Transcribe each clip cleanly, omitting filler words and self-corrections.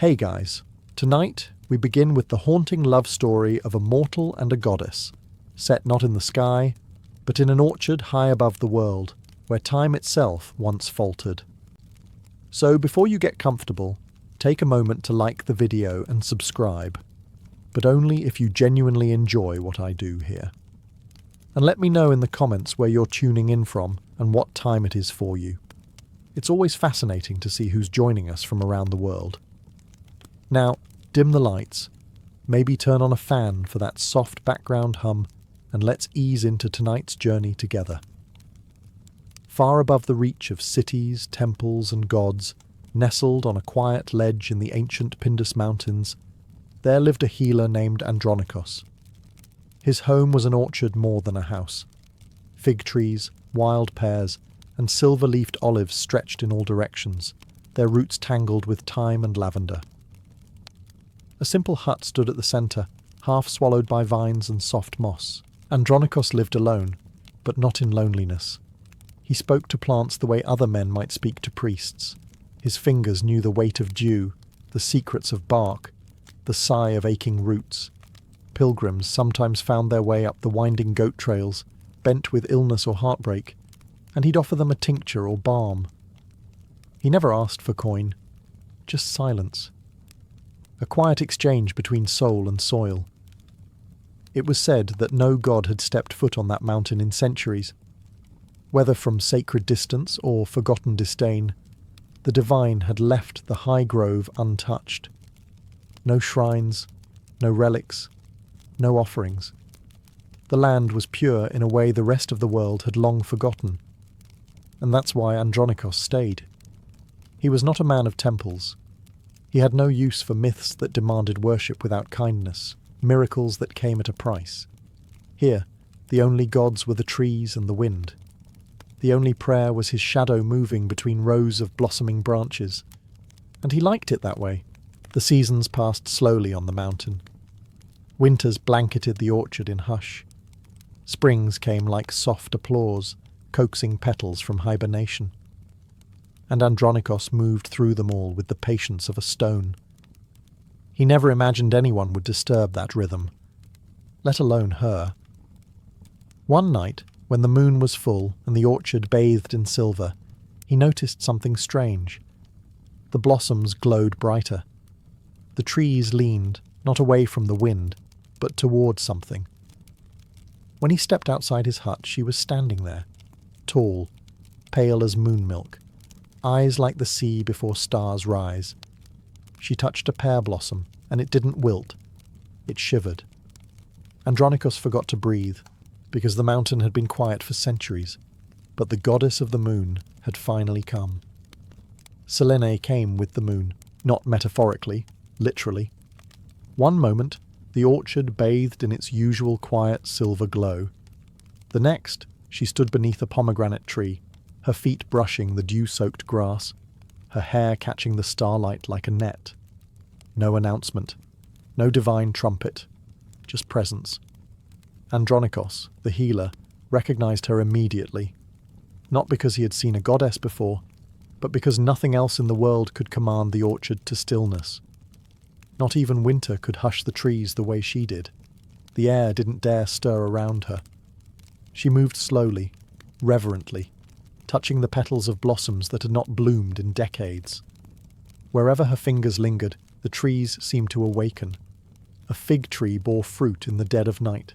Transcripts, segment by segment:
Hey guys, tonight we begin with the haunting love story of a mortal and a goddess, set not in the sky, but in an orchard high above the world, where time itself once faltered. So before you get comfortable, take a moment to like the video and subscribe, but only if you genuinely enjoy what I do here. And let me know in the comments where you're tuning in from and what time it is for you. It's always fascinating to see who's joining us from around the world. Now, dim the lights, maybe turn on a fan for that soft background hum, and let's ease into tonight's journey together. Far above the reach of cities, temples, and gods, nestled on a quiet ledge in the ancient Pindus Mountains, there lived a healer named Andronikos. His home was an orchard more than a house. Fig trees, wild pears, and silver-leafed olives stretched in all directions, their roots tangled with thyme and lavender. A simple hut stood at the centre, half swallowed by vines and soft moss. Andronikos lived alone, but not in loneliness. He spoke to plants the way other men might speak to priests. His fingers knew the weight of dew, the secrets of bark, the sigh of aching roots. Pilgrims sometimes found their way up the winding goat trails, bent with illness or heartbreak, and he'd offer them a tincture or balm. He never asked for coin, just silence. A quiet exchange between soul and soil. It was said that no god had stepped foot on that mountain in centuries. Whether from sacred distance or forgotten disdain, the divine had left the high grove untouched. No shrines, no relics, no offerings. The land was pure in a way the rest of the world had long forgotten. And that's why Andronikos stayed. He was not a man of temples. He had no use for myths that demanded worship without kindness, miracles that came at a price. Here, the only gods were the trees and the wind. The only prayer was his shadow moving between rows of blossoming branches. And he liked it that way. The seasons passed slowly on the mountain. Winters blanketed the orchard in hush. Springs came like soft applause, coaxing petals from hibernation. And Andronikos moved through them all with the patience of a stone. He never imagined anyone would disturb that rhythm, let alone her. One night, when the moon was full and the orchard bathed in silver, he noticed something strange. The blossoms glowed brighter. The trees leaned, not away from the wind, but towards something. When he stepped outside his hut, she was standing there, tall, pale as moon milk, eyes like the sea before stars rise. She touched a pear blossom, and it didn't wilt. It shivered. Andronikos forgot to breathe, because the mountain had been quiet for centuries, but the goddess of the moon had finally come. Selene came with the moon, not metaphorically, literally. One moment, the orchard bathed in its usual quiet silver glow. The next, she stood beneath a pomegranate tree, her feet brushing the dew-soaked grass, her hair catching the starlight like a net. No announcement, no divine trumpet, just presence. Andronikos, the healer, recognized her immediately, not because he had seen a goddess before, but because nothing else in the world could command the orchard to stillness. Not even winter could hush the trees the way she did. The air didn't dare stir around her. She moved slowly, reverently, touching the petals of blossoms that had not bloomed in decades. Wherever her fingers lingered, the trees seemed to awaken. A fig tree bore fruit in the dead of night.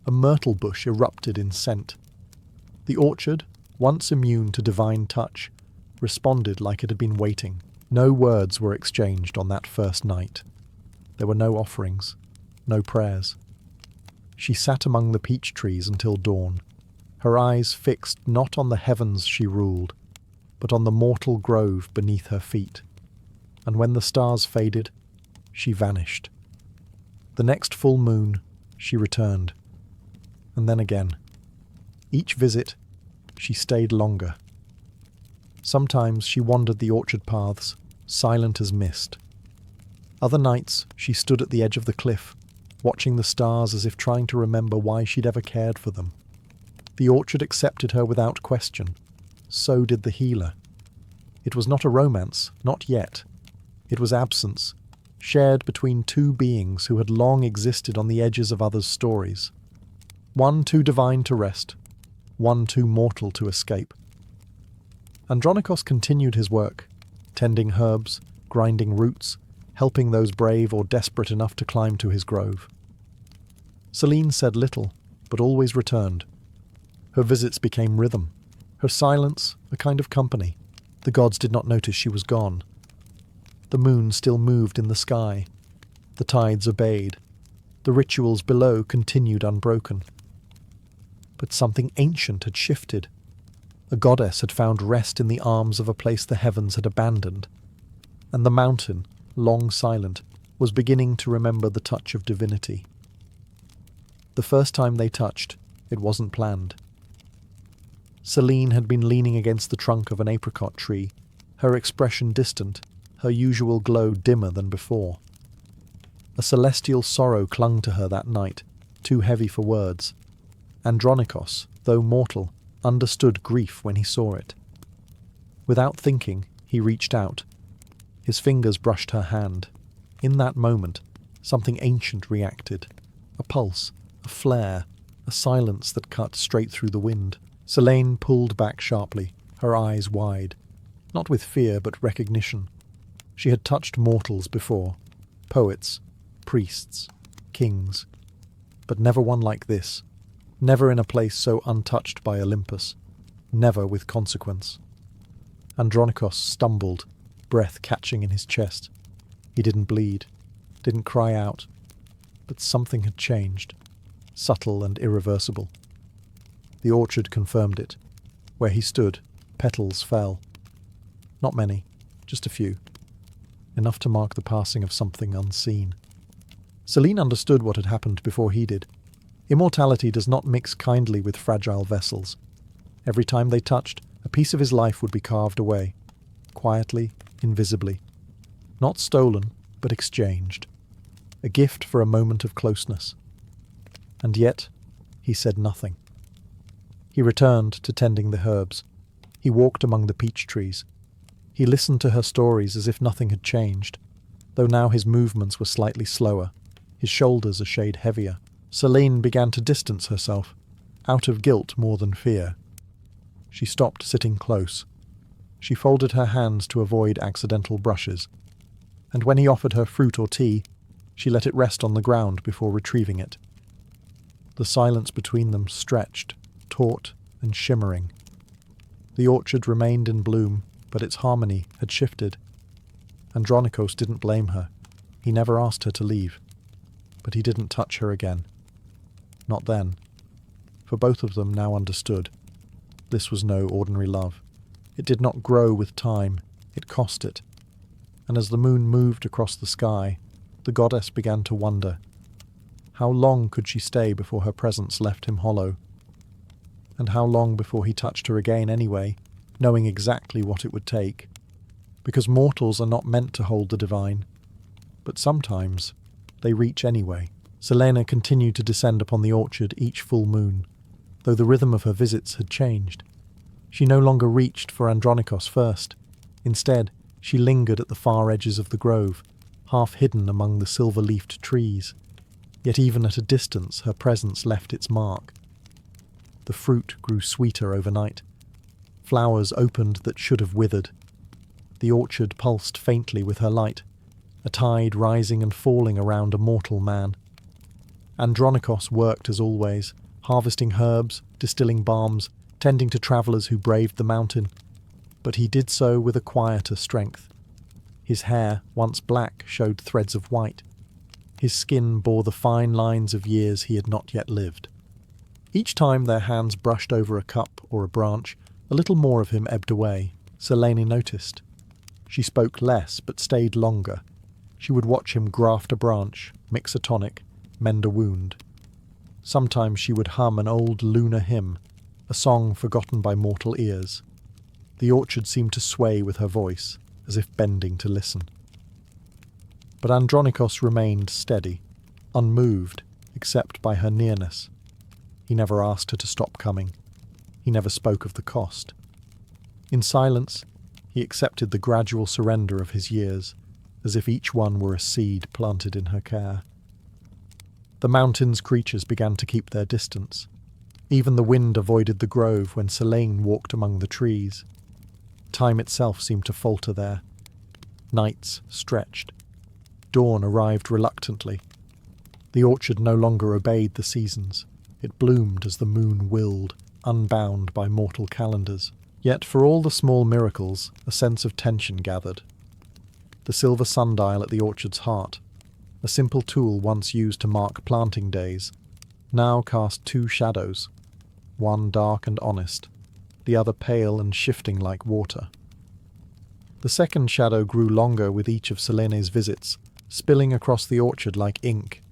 A myrtle bush erupted in scent. The orchard, once immune to divine touch, responded like it had been waiting. No words were exchanged on that first night. There were no offerings, no prayers. She sat among the peach trees until dawn, her eyes fixed not on the heavens she ruled, but on the mortal grove beneath her feet. And when the stars faded, she vanished. The next full moon, she returned. And then again. Each visit, she stayed longer. Sometimes she wandered the orchard paths, silent as mist. Other nights, she stood at the edge of the cliff, watching the stars as if trying to remember why she'd ever cared for them. The orchard accepted her without question. So did the healer. It was not a romance, not yet. It was absence, shared between two beings who had long existed on the edges of others' stories. One too divine to rest, one too mortal to escape. Andronikos continued his work, tending herbs, grinding roots, helping those brave or desperate enough to climb to his grove. Selene said little, but always returned. Her visits became rhythm, her silence a kind of company. The gods did not notice she was gone. The moon still moved in the sky. The tides obeyed. The rituals below continued unbroken. But something ancient had shifted. A goddess had found rest in the arms of a place the heavens had abandoned, and the mountain, long silent, was beginning to remember the touch of divinity. The first time they touched, it wasn't planned. Selene had been leaning against the trunk of an apricot tree, her expression distant, her usual glow dimmer than before. A celestial sorrow clung to her that night, too heavy for words. Andronikos, though mortal, understood grief when he saw it. Without thinking, he reached out. His fingers brushed her hand. In that moment, something ancient reacted. A pulse, a flare, a silence that cut straight through the wind. Selene pulled back sharply, her eyes wide. Not with fear, but recognition. She had touched mortals before. Poets, priests, kings. But never one like this. Never in a place so untouched by Olympus. Never with consequence. Andronikos stumbled, breath catching in his chest. He didn't bleed, didn't cry out. But something had changed, subtle and irreversible. The orchard confirmed it. Where he stood, petals fell. Not many, just a few. Enough to mark the passing of something unseen. Selene understood what had happened before he did. Immortality does not mix kindly with fragile vessels. Every time they touched, a piece of his life would be carved away, quietly, invisibly. Not stolen, but exchanged. A gift for a moment of closeness. And yet, he said nothing. He returned to tending the herbs. He walked among the peach trees. He listened to her stories as if nothing had changed, though now his movements were slightly slower, his shoulders a shade heavier. Selene began to distance herself, out of guilt more than fear. She stopped sitting close. She folded her hands to avoid accidental brushes, and when he offered her fruit or tea, she let it rest on the ground before retrieving it. The silence between them stretched, taut and shimmering. The orchard remained in bloom, but its harmony had shifted. Andronikos didn't blame her. He never asked her to leave. But he didn't touch her again. Not then. For both of them now understood. This was no ordinary love. It did not grow with time. It cost it. And as the moon moved across the sky, the goddess began to wonder. How long could she stay before her presence left him hollow? And how long before he touched her again anyway, knowing exactly what it would take? Because mortals are not meant to hold the divine. But sometimes they reach anyway. Selene continued to descend upon the orchard each full moon, though the rhythm of her visits had changed. She no longer reached for Andronikos first. Instead, she lingered at the far edges of the grove, half hidden among the silver-leafed trees. Yet even at a distance her presence left its mark. The fruit grew sweeter overnight. Flowers opened that should have withered. The orchard pulsed faintly with her light, a tide rising and falling around a mortal man. Andronikos worked as always, harvesting herbs, distilling balms, tending to travellers who braved the mountain. But he did so with a quieter strength. His hair, once black, showed threads of white. His skin bore the fine lines of years he had not yet lived. Each time their hands brushed over a cup or a branch, a little more of him ebbed away. Selene noticed. She spoke less, but stayed longer. She would watch him graft a branch, mix a tonic, mend a wound. Sometimes she would hum an old lunar hymn, a song forgotten by mortal ears. The orchard seemed to sway with her voice, as if bending to listen. But Andronikos remained steady, unmoved, except by her nearness. He never asked her to stop coming. He never spoke of the cost. In silence, he accepted the gradual surrender of his years, as if each one were a seed planted in her care. The mountain's creatures began to keep their distance. Even the wind avoided the grove when Selene walked among the trees. Time itself seemed to falter there. Nights stretched. Dawn arrived reluctantly. The orchard no longer obeyed the seasons. It bloomed as the moon willed, unbound by mortal calendars. Yet for all the small miracles, a sense of tension gathered. The silver sundial at the orchard's heart, a simple tool once used to mark planting days, now cast two shadows, one dark and honest, the other pale and shifting like water. The second shadow grew longer with each of Selene's visits, spilling across the orchard like ink.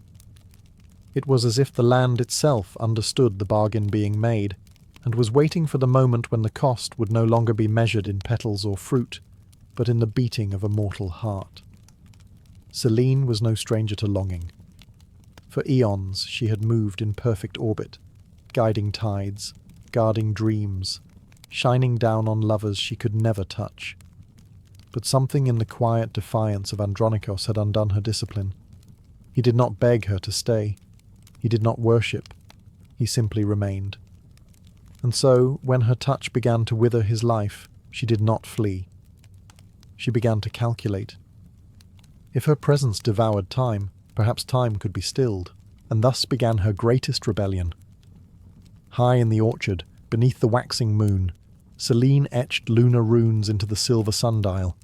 It was as if the land itself understood the bargain being made, and was waiting for the moment when the cost would no longer be measured in petals or fruit, but in the beating of a mortal heart. Selene was no stranger to longing. For eons she had moved in perfect orbit, guiding tides, guarding dreams, shining down on lovers she could never touch. But something in the quiet defiance of Andronikos had undone her discipline. He did not beg her to stay. He did not worship. He simply remained. And so, when her touch began to wither his life, she did not flee. She began to calculate. If her presence devoured time, perhaps time could be stilled, and thus began her greatest rebellion. High in the orchard, beneath the waxing moon, Selene etched lunar runes into the silver sundial,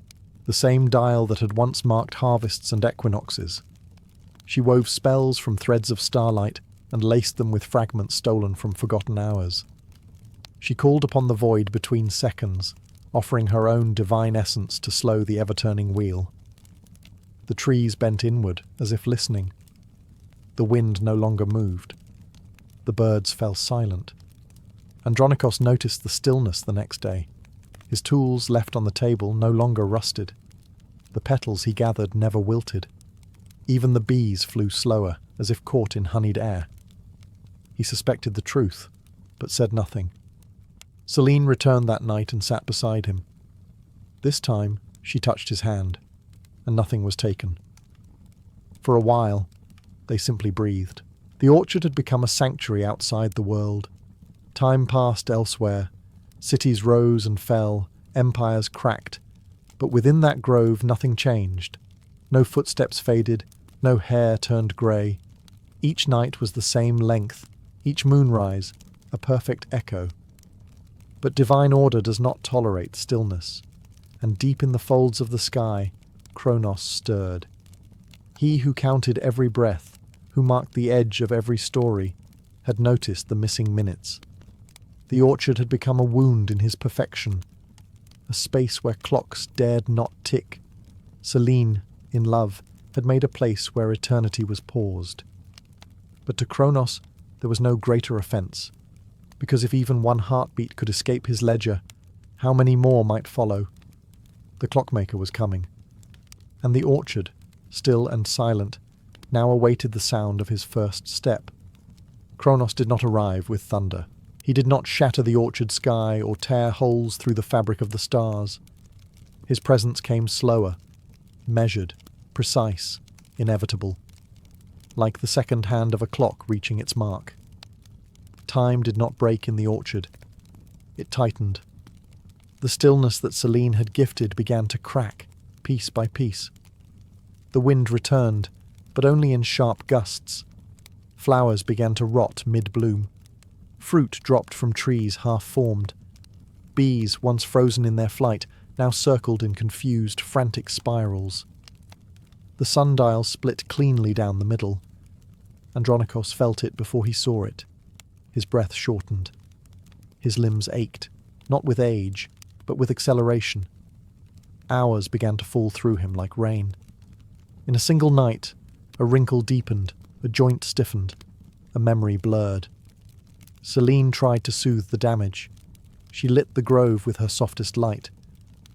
the same dial that had once marked harvests and equinoxes. She wove spells from threads of starlight and laced them with fragments stolen from forgotten hours. She called upon the void between seconds, offering her own divine essence to slow the ever-turning wheel. The trees bent inward, as if listening. The wind no longer moved. The birds fell silent. Andronikos noticed the stillness the next day. His tools left on the table no longer rusted. The petals he gathered never wilted. Even the bees flew slower, as if caught in honeyed air. He suspected the truth, but said nothing. Selene returned that night and sat beside him. This time she touched his hand, and nothing was taken. For a while, they simply breathed. The orchard had become a sanctuary outside the world. Time passed elsewhere. Cities rose and fell, empires cracked. But within that grove nothing changed. No footsteps faded, no hair turned grey. Each night was the same length, each moonrise, a perfect echo. But divine order does not tolerate stillness, and deep in the folds of the sky, Kronos stirred. He who counted every breath, who marked the edge of every story, had noticed the missing minutes. The orchard had become a wound in his perfection, a space where clocks dared not tick. Selene, in love, had made a place where eternity was paused. But to Kronos there was no greater offence, because if even one heartbeat could escape his ledger, how many more might follow? The clockmaker was coming, and the orchard, still and silent, now awaited the sound of his first step. Kronos did not arrive with thunder. He did not shatter the orchard sky or tear holes through the fabric of the stars. His presence came slower, measured, precise, inevitable, like the second hand of a clock reaching its mark. Time did not break in the orchard. It tightened. The stillness that Selene had gifted began to crack, piece by piece. The wind returned, but only in sharp gusts. Flowers began to rot mid-bloom. Fruit dropped from trees half-formed. Bees, once frozen in their flight, now circled in confused, frantic spirals. The sundial split cleanly down the middle. Andronikos felt it before he saw it. His breath shortened. His limbs ached, not with age, but with acceleration. Hours began to fall through him like rain. In a single night, a wrinkle deepened, a joint stiffened, a memory blurred. Selene tried to soothe the damage. She lit the grove with her softest light,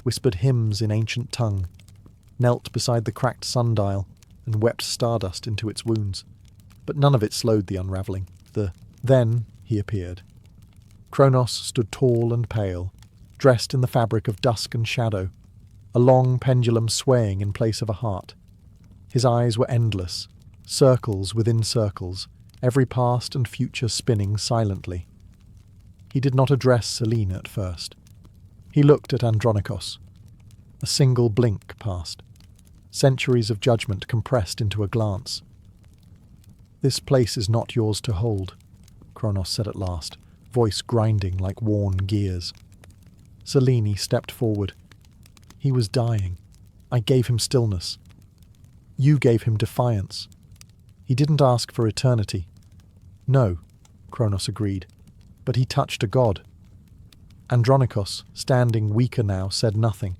whispered hymns in ancient tongue, knelt beside the cracked sundial, and wept stardust into its wounds. But none of it slowed the unravelling. Then he appeared. Kronos stood tall and pale, dressed in the fabric of dusk and shadow, a long pendulum swaying in place of a heart. His eyes were endless, circles within circles, every past and future spinning silently. He did not address Selene at first. He looked at Andronikos. A single blink passed. Centuries of judgment compressed into a glance. "This place is not yours to hold," Kronos said at last, voice grinding like worn gears. Selene stepped forward. "He was dying. I gave him stillness. You gave him defiance. He didn't ask for eternity." "No," Kronos agreed, "but he touched a god." Andronikos, standing weaker now, said nothing.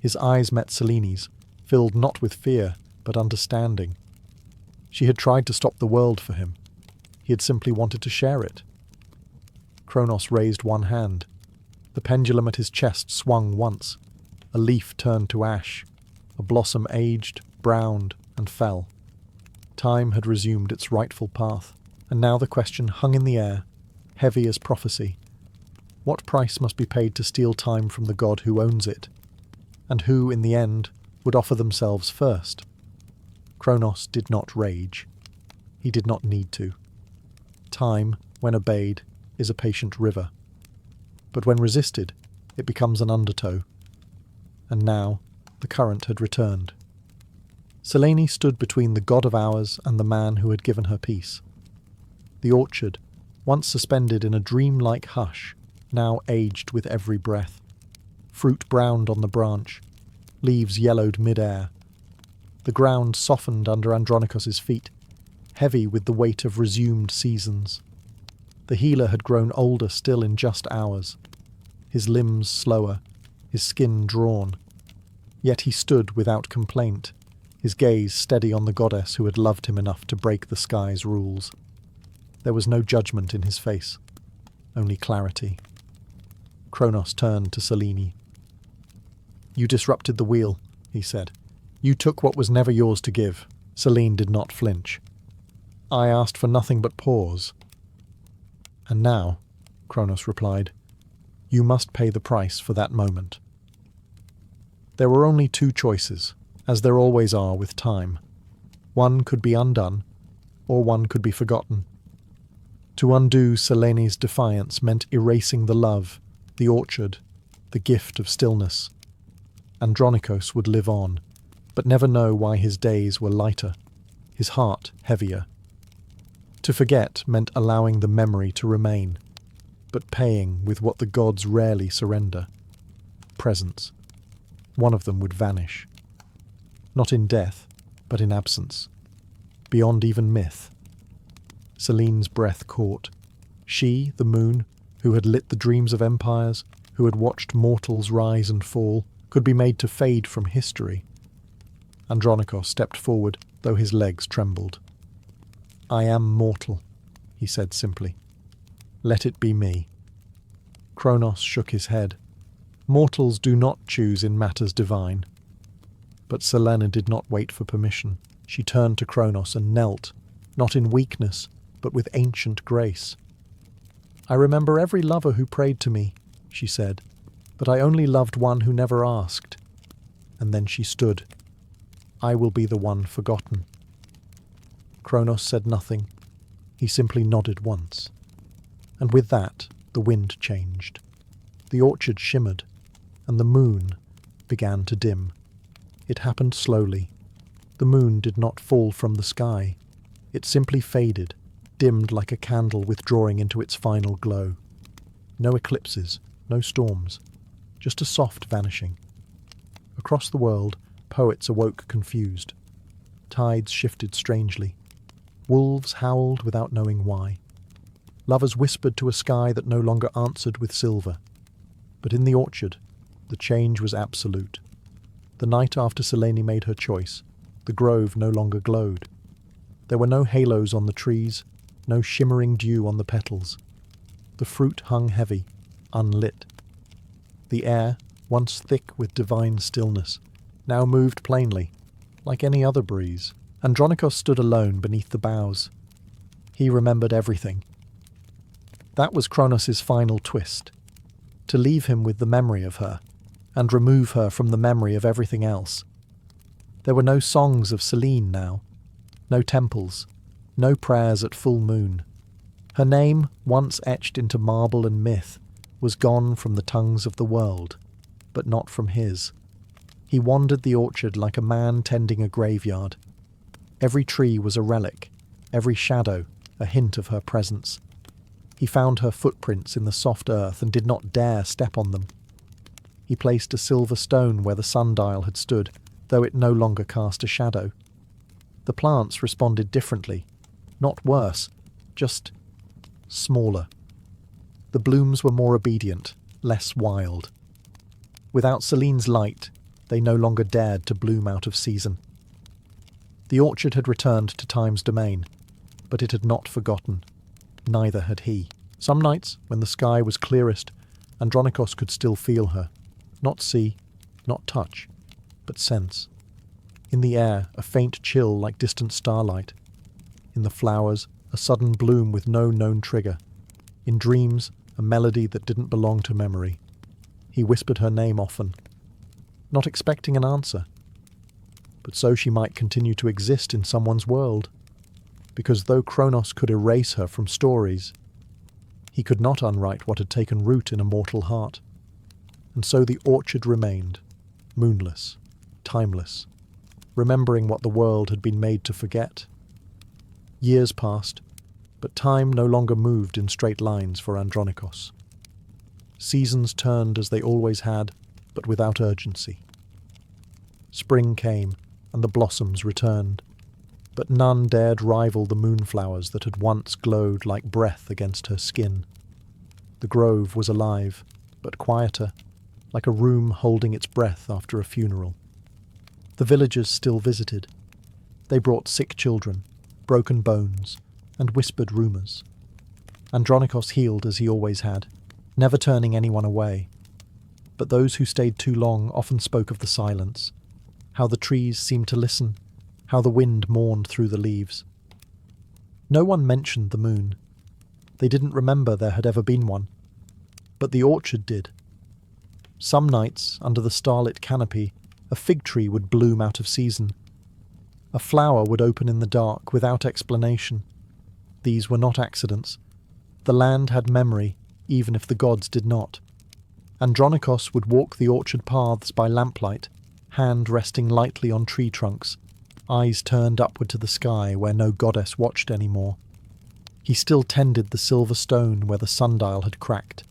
His eyes met Selene's, filled not with fear, but understanding. She had tried to stop the world for him. He had simply wanted to share it. Kronos raised one hand. The pendulum at his chest swung once. A leaf turned to ash. A blossom aged, browned, and fell. Time had resumed its rightful path, and now the question hung in the air, heavy as prophecy. What price must be paid to steal time from the god who owns it? And who, in the end, would offer themselves first? Kronos did not rage. He did not need to. Time, when obeyed, is a patient river. But when resisted, it becomes an undertow. And now, the current had returned. Selene stood between the god of hours and the man who had given her peace. The orchard, once suspended in a dream-like hush, now aged with every breath. Fruit browned on the branch, leaves yellowed mid-air. The ground softened under Andronikos's feet, heavy with the weight of resumed seasons. The healer had grown older still in just hours, his limbs slower, his skin drawn. Yet he stood without complaint, his gaze steady on the goddess who had loved him enough to break the sky's rules. There was no judgment in his face, only clarity. Kronos turned to Selene. "You disrupted the wheel," he said. "You took what was never yours to give." Selene did not flinch. "I asked for nothing but pause." "And now," Kronos replied, "you must pay the price for that moment." There were only two choices, as there always are with time. One could be undone, or one could be forgotten. To undo Selene's defiance meant erasing the love, the orchard, the gift of stillness. Andronikos would live on, but never know why his days were lighter, his heart heavier. To forget meant allowing the memory to remain, but paying with what the gods rarely surrender: presence. One of them would vanish. Not in death, but in absence. Beyond even myth. Selene's breath caught. She, the moon, who had lit the dreams of empires, who had watched mortals rise and fall, could be made to fade from history. Andronikos stepped forward, though his legs trembled. "I am mortal," he said simply. "Let it be me." Kronos shook his head. Mortals do not choose in matters divine. But Selene did not wait for permission. She turned to Kronos and knelt, not in weakness, but with ancient grace. "I remember every lover who prayed to me," she said, "but I only loved one who never asked." And then she stood. "I will be the one forgotten." Kronos said nothing. He simply nodded once. And with that, the wind changed. The orchard shimmered, and the moon began to dim. It happened slowly. The moon did not fall from the sky. It simply faded, dimmed like a candle withdrawing into its final glow. No eclipses, no storms, just a soft vanishing. Across the world, poets awoke confused. Tides shifted strangely. Wolves howled without knowing why. Lovers whispered to a sky that no longer answered with silver. But in the orchard, the change was absolute. The night after Selene made her choice, the grove no longer glowed. There were no halos on the trees, no shimmering dew on the petals. The fruit hung heavy, unlit. The air, once thick with divine stillness, now moved plainly, like any other breeze. Andronikos stood alone beneath the boughs. He remembered everything. That was Kronos' final twist, to leave him with the memory of her, and remove her from the memory of everything else. There were no songs of Selene now, no temples, no prayers at full moon. Her name, once etched into marble and myth, was gone from the tongues of the world, but not from his. He wandered the orchard like a man tending a graveyard. Every tree was a relic, every shadow a hint of her presence. He found her footprints in the soft earth and did not dare step on them. He placed a silver stone where the sundial had stood, though it no longer cast a shadow. The plants responded differently, not worse, just smaller. The blooms were more obedient, less wild. Without Selene's light, they no longer dared to bloom out of season. The orchard had returned to time's domain, but it had not forgotten. Neither had he. Some nights, when the sky was clearest, Andronikos could still feel her. Not see, not touch, but sense. In the air, a faint chill like distant starlight. In the flowers, a sudden bloom with no known trigger. In dreams, a melody that didn't belong to memory. He whispered her name often, not expecting an answer. But so she might continue to exist in someone's world. Because though Kronos could erase her from stories, he could not unwrite what had taken root in a mortal heart. And so the orchard remained, moonless, timeless, remembering what the world had been made to forget. Years passed, but time no longer moved in straight lines for Andronikos. Seasons turned as they always had, but without urgency. Spring came, and the blossoms returned, but none dared rival the moonflowers that had once glowed like breath against her skin. The grove was alive, but quieter, like a room holding its breath after a funeral. The villagers still visited. They brought sick children, broken bones, and whispered rumours. Andronikos healed as he always had, never turning anyone away. But those who stayed too long often spoke of the silence, how the trees seemed to listen, how the wind mourned through the leaves. No one mentioned the moon. They didn't remember there had ever been one. But the orchard did. Some nights, under the starlit canopy, a fig tree would bloom out of season. A flower would open in the dark without explanation. These were not accidents. The land had memory, even if the gods did not. Andronikos would walk the orchard paths by lamplight, hand resting lightly on tree trunks, eyes turned upward to the sky where no goddess watched anymore. He still tended the silver stone where the sundial had cracked.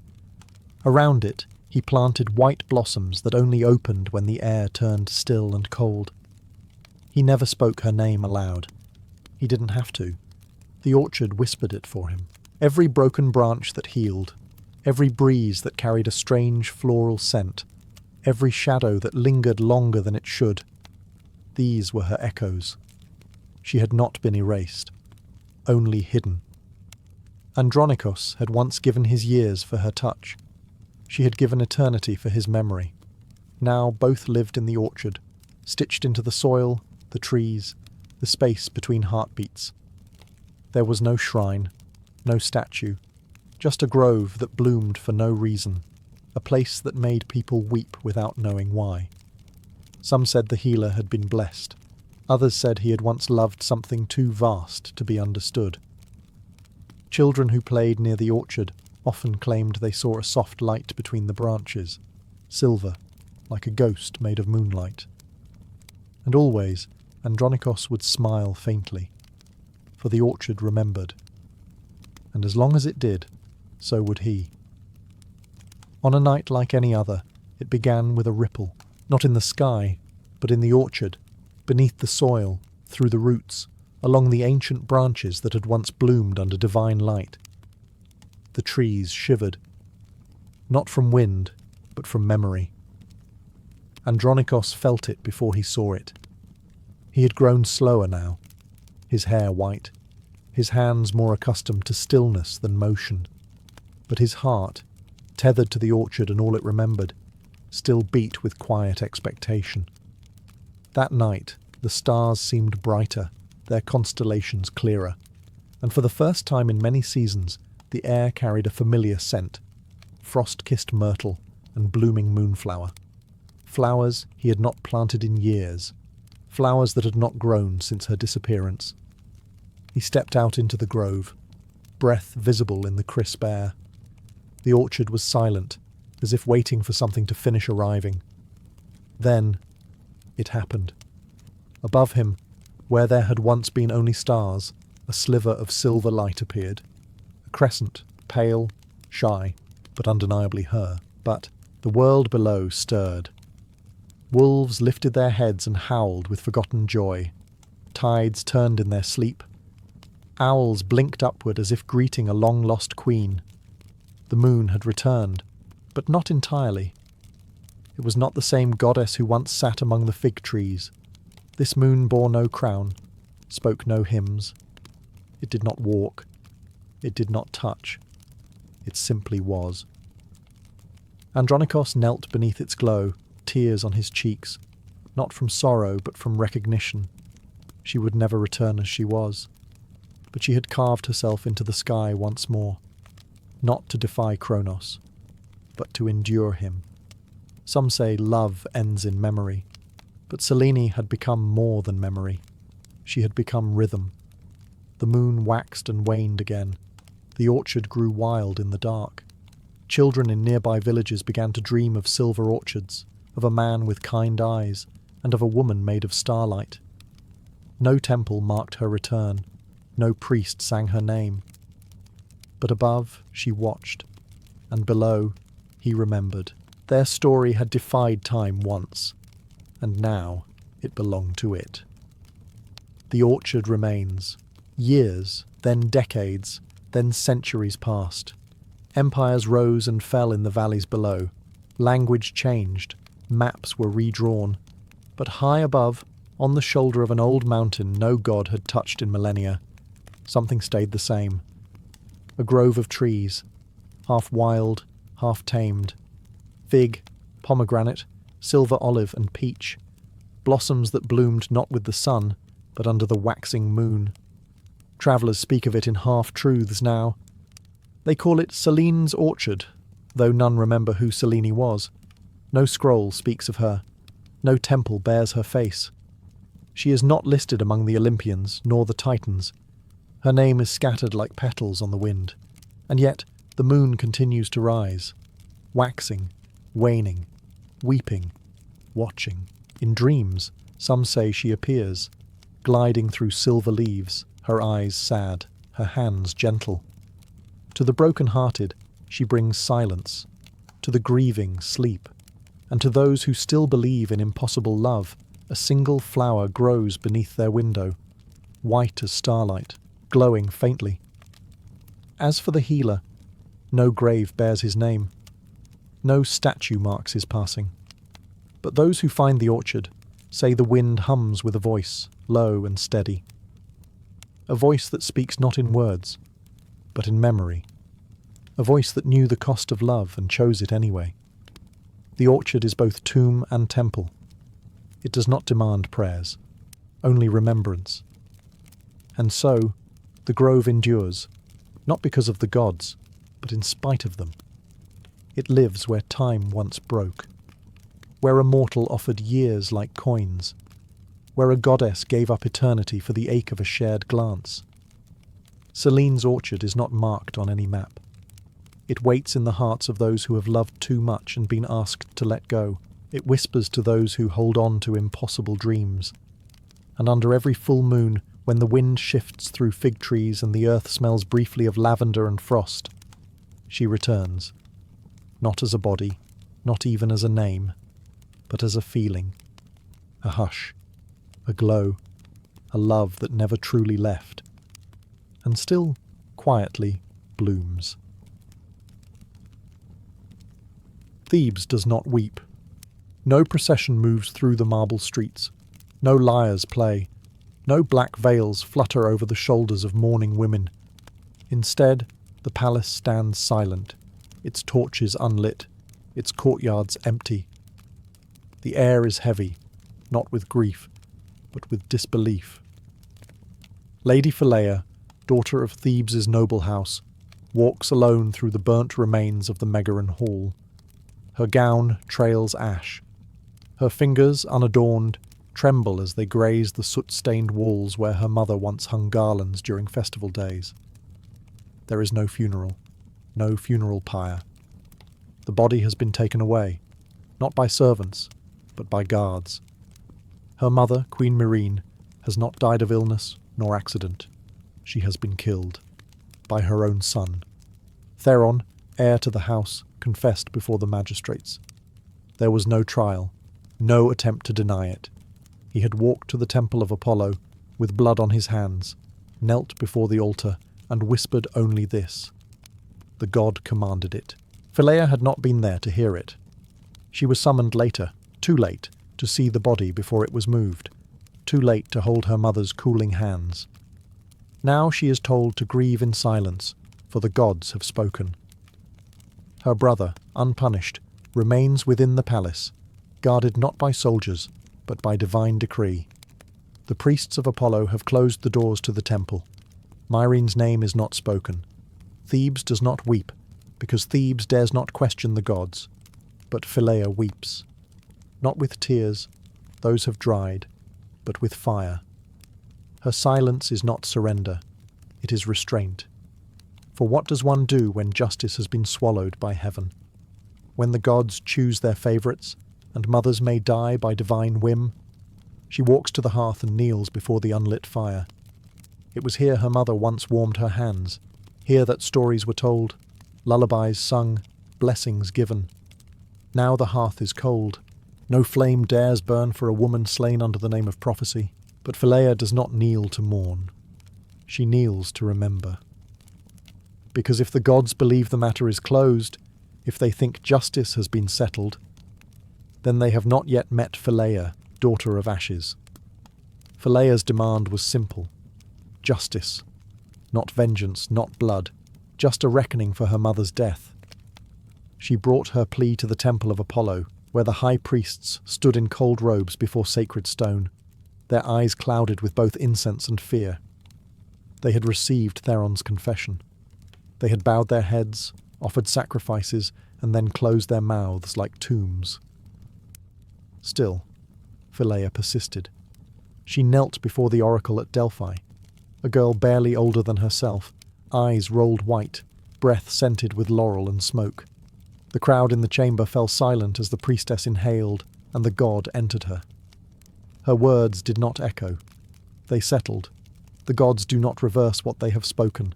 Around it, he planted white blossoms that only opened when the air turned still and cold. He never spoke her name aloud. He didn't have to. The orchard whispered it for him. Every broken branch that healed, every breeze that carried a strange floral scent, every shadow that lingered longer than it should, these were her echoes. She had not been erased, only hidden. Andronikos had once given his years for her touch. She had given eternity for his memory. Now both lived in the orchard, stitched into the soil, the trees, the space between heartbeats. There was no shrine, no statue, just a grove that bloomed for no reason, a place that made people weep without knowing why. Some said the healer had been blessed. Others said he had once loved something too vast to be understood. Children who played near the orchard often claimed they saw a soft light between the branches, silver, like a ghost made of moonlight. And always, Andronikos would smile faintly, for the orchard remembered. And as long as it did, so would he. On a night like any other, it began with a ripple, not in the sky, but in the orchard, beneath the soil, through the roots, along the ancient branches that had once bloomed under divine light. The trees shivered, not from wind, but from memory. Andronikos felt it before he saw it. He had grown slower now, his hair white, his hands more accustomed to stillness than motion. But his heart, tethered to the orchard and all it remembered, still beat with quiet expectation. That night, the stars seemed brighter, their constellations clearer, and for the first time in many seasons, the air carried a familiar scent, frost-kissed myrtle and blooming moonflower. flowers he had not planted in years, flowers that had not grown since her disappearance. He stepped out into the grove, breath visible in the crisp air. The orchard was silent, as if waiting for something to finish arriving. Then, it happened. Above him, where there had once been only stars, a sliver of silver light appeared. A crescent, pale, shy, but undeniably her. But the world below stirred. Wolves lifted their heads and howled with forgotten joy. Tides turned in their sleep. Owls blinked upward as if greeting a long-lost queen. The moon had returned, but not entirely. It was not the same goddess who once sat among the fig trees. This moon bore no crown, spoke no hymns. It did not walk. It did not touch. It simply was. Andronikos knelt beneath its glow, tears on his cheeks, not from sorrow but from recognition. She would never return as she was. But she had carved herself into the sky once more, not to defy Kronos, but to endure him. Some say love ends in memory, but Selene had become more than memory. She had become rhythm. The moon waxed and waned again. The orchard grew wild in the dark. Children in nearby villages began to dream of silver orchards, of a man with kind eyes, and of a woman made of starlight. No temple marked her return. No priest sang her name. But above, she watched, and below, he remembered. Their story had defied time once, and now it belonged to it. The orchard remains. Years, then decades, then centuries passed. Empires rose and fell in the valleys below. Language changed. Maps were redrawn. But high above, on the shoulder of an old mountain no god had touched in millennia, something stayed the same. A grove of trees, half wild, half tamed. Fig, pomegranate, silver olive and peach. Blossoms that bloomed not with the sun, but under the waxing moon. Travellers speak of it in half-truths now. They call it Selene's orchard, though none remember who Selene was. No scroll speaks of her. No temple bears her face. She is not listed among the Olympians, nor the Titans. Her name is scattered like petals on the wind. And yet the moon continues to rise, waxing, waning, weeping, watching. In dreams, some say she appears, gliding through silver leaves, her eyes sad, her hands gentle. To the broken-hearted, she brings silence. To the grieving, sleep. And to those who still believe in impossible love, a single flower grows beneath their window, white as starlight, glowing faintly. As for the healer, no grave bears his name. No statue marks his passing. But those who find the orchard say the wind hums with a voice, low and steady. A voice that speaks not in words, but in memory. A voice that knew the cost of love and chose it anyway. The orchard is both tomb and temple. It does not demand prayers, only remembrance. And so, the grove endures, not because of the gods, but in spite of them. It lives where time once broke, where a mortal offered years like coins, where a goddess gave up eternity for the ache of a shared glance. Selene's orchard is not marked on any map. It waits in the hearts of those who have loved too much and been asked to let go. It whispers to those who hold on to impossible dreams. And under every full moon, when the wind shifts through fig trees and the earth smells briefly of lavender and frost, she returns. Not as a body, not even as a name, but as a feeling, a hush, a glow, a love that never truly left, and still quietly blooms. Thebes does not weep. No procession moves through the marble streets. No lyres play. No black veils flutter over the shoulders of mourning women. Instead, the palace stands silent, its torches unlit, its courtyards empty. The air is heavy, not with grief, but with disbelief. Lady Phileia, daughter of Thebes' noble house, walks alone through the burnt remains of the Megaron Hall. Her gown trails ash. Her fingers, unadorned, tremble as they graze the soot-stained walls where her mother once hung garlands during festival days. There is no funeral pyre. The body has been taken away, not by servants, but by guards. Her mother, Queen Myrrhine, has not died of illness nor accident. She has been killed by her own son. Theron, heir to the house, confessed before the magistrates. There was no trial, no attempt to deny it. He had walked to the temple of Apollo, with blood on his hands, knelt before the altar, and whispered only this. The god commanded it. Phileia had not been there to hear it. She was summoned later, too late, to see the body before it was moved, too late to hold her mother's cooling hands. Now she is told to grieve in silence, for the gods have spoken. Her brother, unpunished, remains within the palace, guarded not by soldiers, but by divine decree. The priests of Apollo have closed the doors to the temple. Myrrhine's name is not spoken. Thebes does not weep, because Thebes dares not question the gods. But Phileia weeps. Not with tears, those have dried, but with fire. Her silence is not surrender, it is restraint. For what does one do when justice has been swallowed by heaven? When the gods choose their favourites, and mothers may die by divine whim? She walks to the hearth and kneels before the unlit fire. It was here her mother once warmed her hands, here that stories were told, lullabies sung, blessings given. Now the hearth is cold. No flame dares burn for a woman slain under the name of prophecy. But Phileia does not kneel to mourn. She kneels to remember. Because if the gods believe the matter is closed, if they think justice has been settled, then they have not yet met Phileia, daughter of Ashes. Phileia's demand was simple. Justice. Not vengeance, not blood, just a reckoning for her mother's death. She brought her plea to the temple of Apollo, where the high priests stood in cold robes before sacred stone, their eyes clouded with both incense and fear. They had received Theron's confession. They had bowed their heads, offered sacrifices, and then closed their mouths like tombs. Still, Phileia persisted. She knelt before the oracle at Delphi, a girl barely older than herself, eyes rolled white, breath scented with laurel and smoke. The crowd in the chamber fell silent as the priestess inhaled, and the god entered her. Her words did not echo. They settled. The gods do not reverse what they have spoken.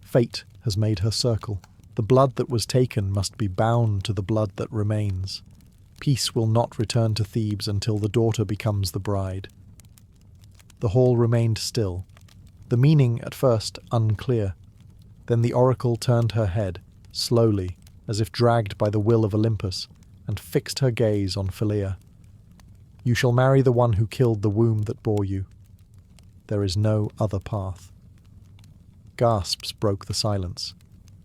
Fate has made her circle. The blood that was taken must be bound to the blood that remains. Peace will not return to Thebes until the daughter becomes the bride. The hall remained still, the meaning at first unclear. Then the oracle turned her head, slowly, as if dragged by the will of Olympus, and fixed her gaze on Phileia. You shall marry the one who killed the womb that bore you. There is no other path. Gasps broke the silence.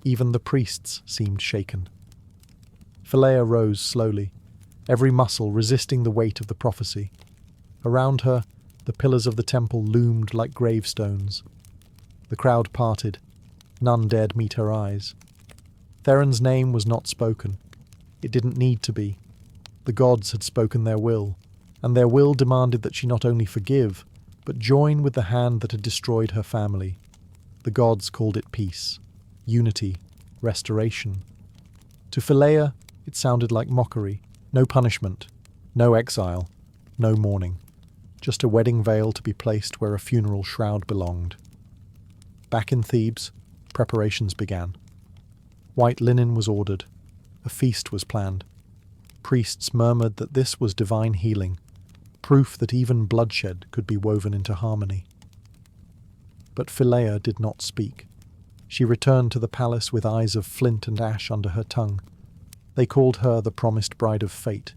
Even the priests seemed shaken. Phileia rose slowly, every muscle resisting the weight of the prophecy. Around her, the pillars of the temple loomed like gravestones. The crowd parted. None dared meet her eyes. Theron's name was not spoken. It didn't need to be. The gods had spoken their will, and their will demanded that she not only forgive, but join with the hand that had destroyed her family. The gods called it peace, unity, restoration. To Phileia, it sounded like mockery. No punishment, no exile, no mourning. Just a wedding veil to be placed where a funeral shroud belonged. Back in Thebes, preparations began. White linen was ordered. A feast was planned. Priests murmured that this was divine healing, proof that even bloodshed could be woven into harmony. But Phileia did not speak. She returned to the palace with eyes of flint and ash under her tongue. They called her the promised bride of fate.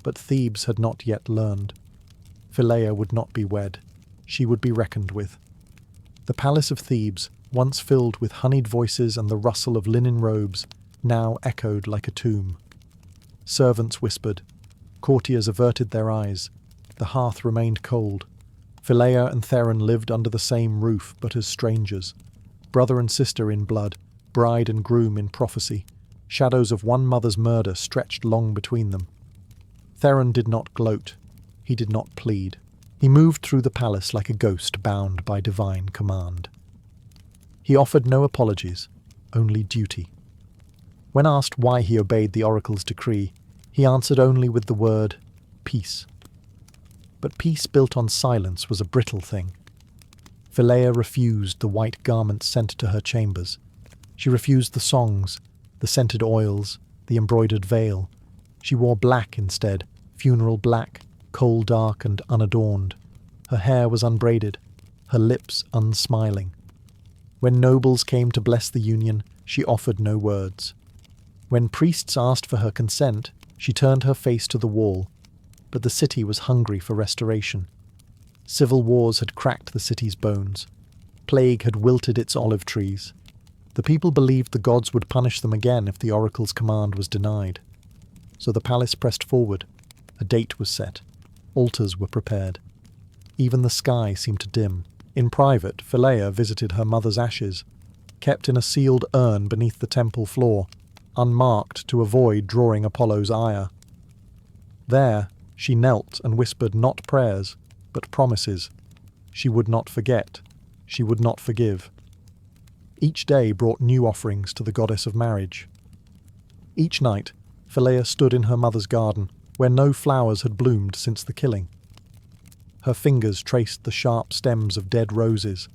But Thebes had not yet learned. Phileia would not be wed. She would be reckoned with. The palace of Thebes, once filled with honeyed voices and the rustle of linen robes, now echoed like a tomb. Servants whispered. Courtiers averted their eyes. The hearth remained cold. Phileia and Theron lived under the same roof, but as strangers. Brother and sister in blood, bride and groom in prophecy. Shadows of one mother's murder stretched long between them. Theron did not gloat. He did not plead. He moved through the palace like a ghost bound by divine command. He offered no apologies, only duty. When asked why he obeyed the oracle's decree, he answered only with the word, peace. But peace built on silence was a brittle thing. Phileia refused the white garments sent to her chambers. She refused the songs, the scented oils, the embroidered veil. She wore black instead, funeral black, coal dark and unadorned. Her hair was unbraided, her lips unsmiling. When nobles came to bless the union, she offered no words. When priests asked for her consent, she turned her face to the wall. But the city was hungry for restoration. Civil wars had cracked the city's bones. Plague had wilted its olive trees. The people believed the gods would punish them again if the oracle's command was denied. So the palace pressed forward. A date was set. Altars were prepared. Even the sky seemed to dim. In private, Phileia visited her mother's ashes, kept in a sealed urn beneath the temple floor, unmarked to avoid drawing Apollo's ire. There, she knelt and whispered not prayers, but promises. She would not forget. She would not forgive. Each day brought new offerings to the goddess of marriage. Each night, Phileia stood in her mother's garden, where no flowers had bloomed since the killing. Her fingers traced the sharp stems of dead roses,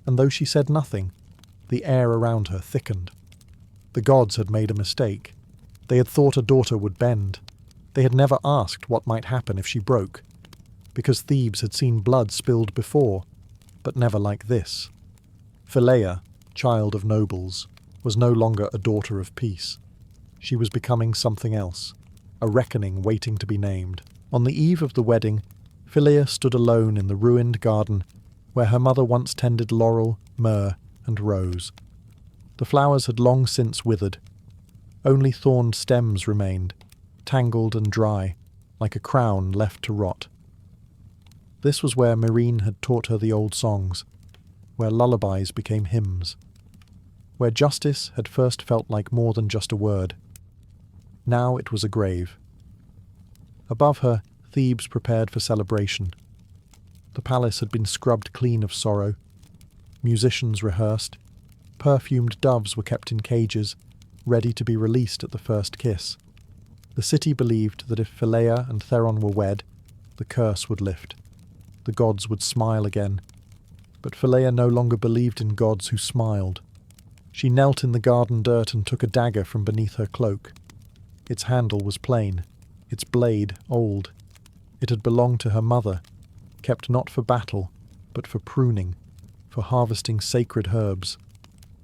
and though she said nothing, the air around her thickened. The gods had made a mistake. They had thought a daughter would bend. They had never asked what might happen if she broke, because Thebes had seen blood spilled before, but never like this. Phileia, child of nobles, was no longer a daughter of peace. She was becoming something else, a reckoning waiting to be named. On the eve of the wedding, Phileia stood alone in the ruined garden where her mother once tended laurel, myrrh, and rose. The flowers had long since withered. Only thorned stems remained, tangled and dry, like a crown left to rot. This was where Myrrhine had taught her the old songs, where lullabies became hymns, where justice had first felt like more than just a word. Now it was a grave. Above her, Thebes prepared for celebration. The palace had been scrubbed clean of sorrow. Musicians rehearsed. Perfumed doves were kept in cages, ready to be released at the first kiss. The city believed that if Phileia and Theron were wed, the curse would lift. The gods would smile again. But Phileia no longer believed in gods who smiled. She knelt in the garden dirt and took a dagger from beneath her cloak. Its handle was plain, its blade old. It had belonged to her mother, kept not for battle, but for pruning, for harvesting sacred herbs.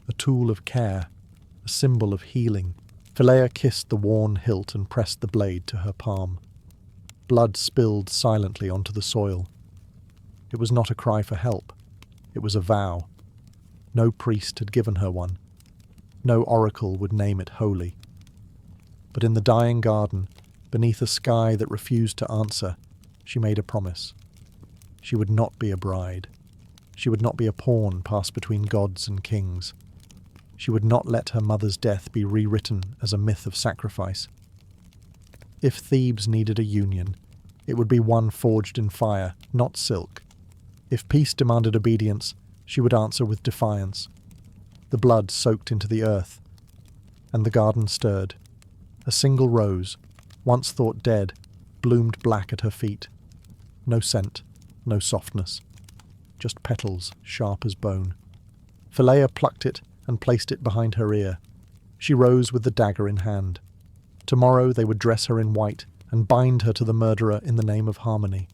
A tool of care, a symbol of healing. Phileia kissed the worn hilt and pressed the blade to her palm. Blood spilled silently onto the soil. It was not a cry for help. It was a vow. No priest had given her one. No oracle would name it holy. But in the dying garden, beneath a sky that refused to answer, she made a promise. She would not be a bride. She would not be a pawn passed between gods and kings. She would not let her mother's death be rewritten as a myth of sacrifice. If Thebes needed a union, it would be one forged in fire, not silk. If peace demanded obedience, she would answer with defiance. The blood soaked into the earth, and the garden stirred. A single rose, once thought dead, bloomed black at her feet. No scent, no softness, just petals sharp as bone. Phileia plucked it and placed it behind her ear. She rose with the dagger in hand. Tomorrow they would dress her in white and bind her to the murderer in the name of harmony.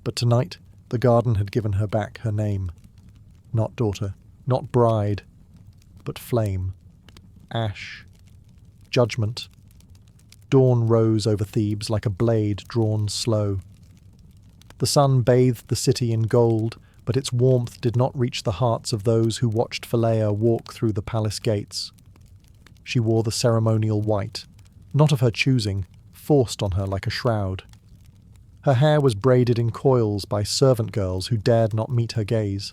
But tonight the garden had given her back her name. Not daughter, not bride, but flame, ash, judgment. Dawn rose over Thebes like a blade drawn slow. The sun bathed the city in gold, but its warmth did not reach the hearts of those who watched Phileia walk through the palace gates. She wore the ceremonial white, not of her choosing, forced on her like a shroud. Her hair was braided in coils by servant girls who dared not meet her gaze.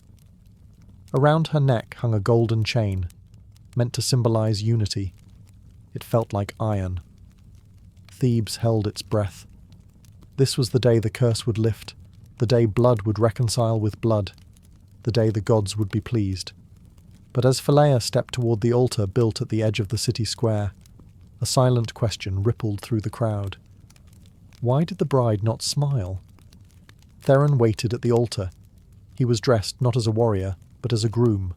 Around her neck hung a golden chain, meant to symbolize unity. It felt like iron. Thebes held its breath. This was the day the curse would lift, the day blood would reconcile with blood, the day the gods would be pleased. But as Phileia stepped toward the altar built at the edge of the city square, a silent question rippled through the crowd. Why did the bride not smile? Theron waited at the altar. He was dressed not as a warrior, but as a groom.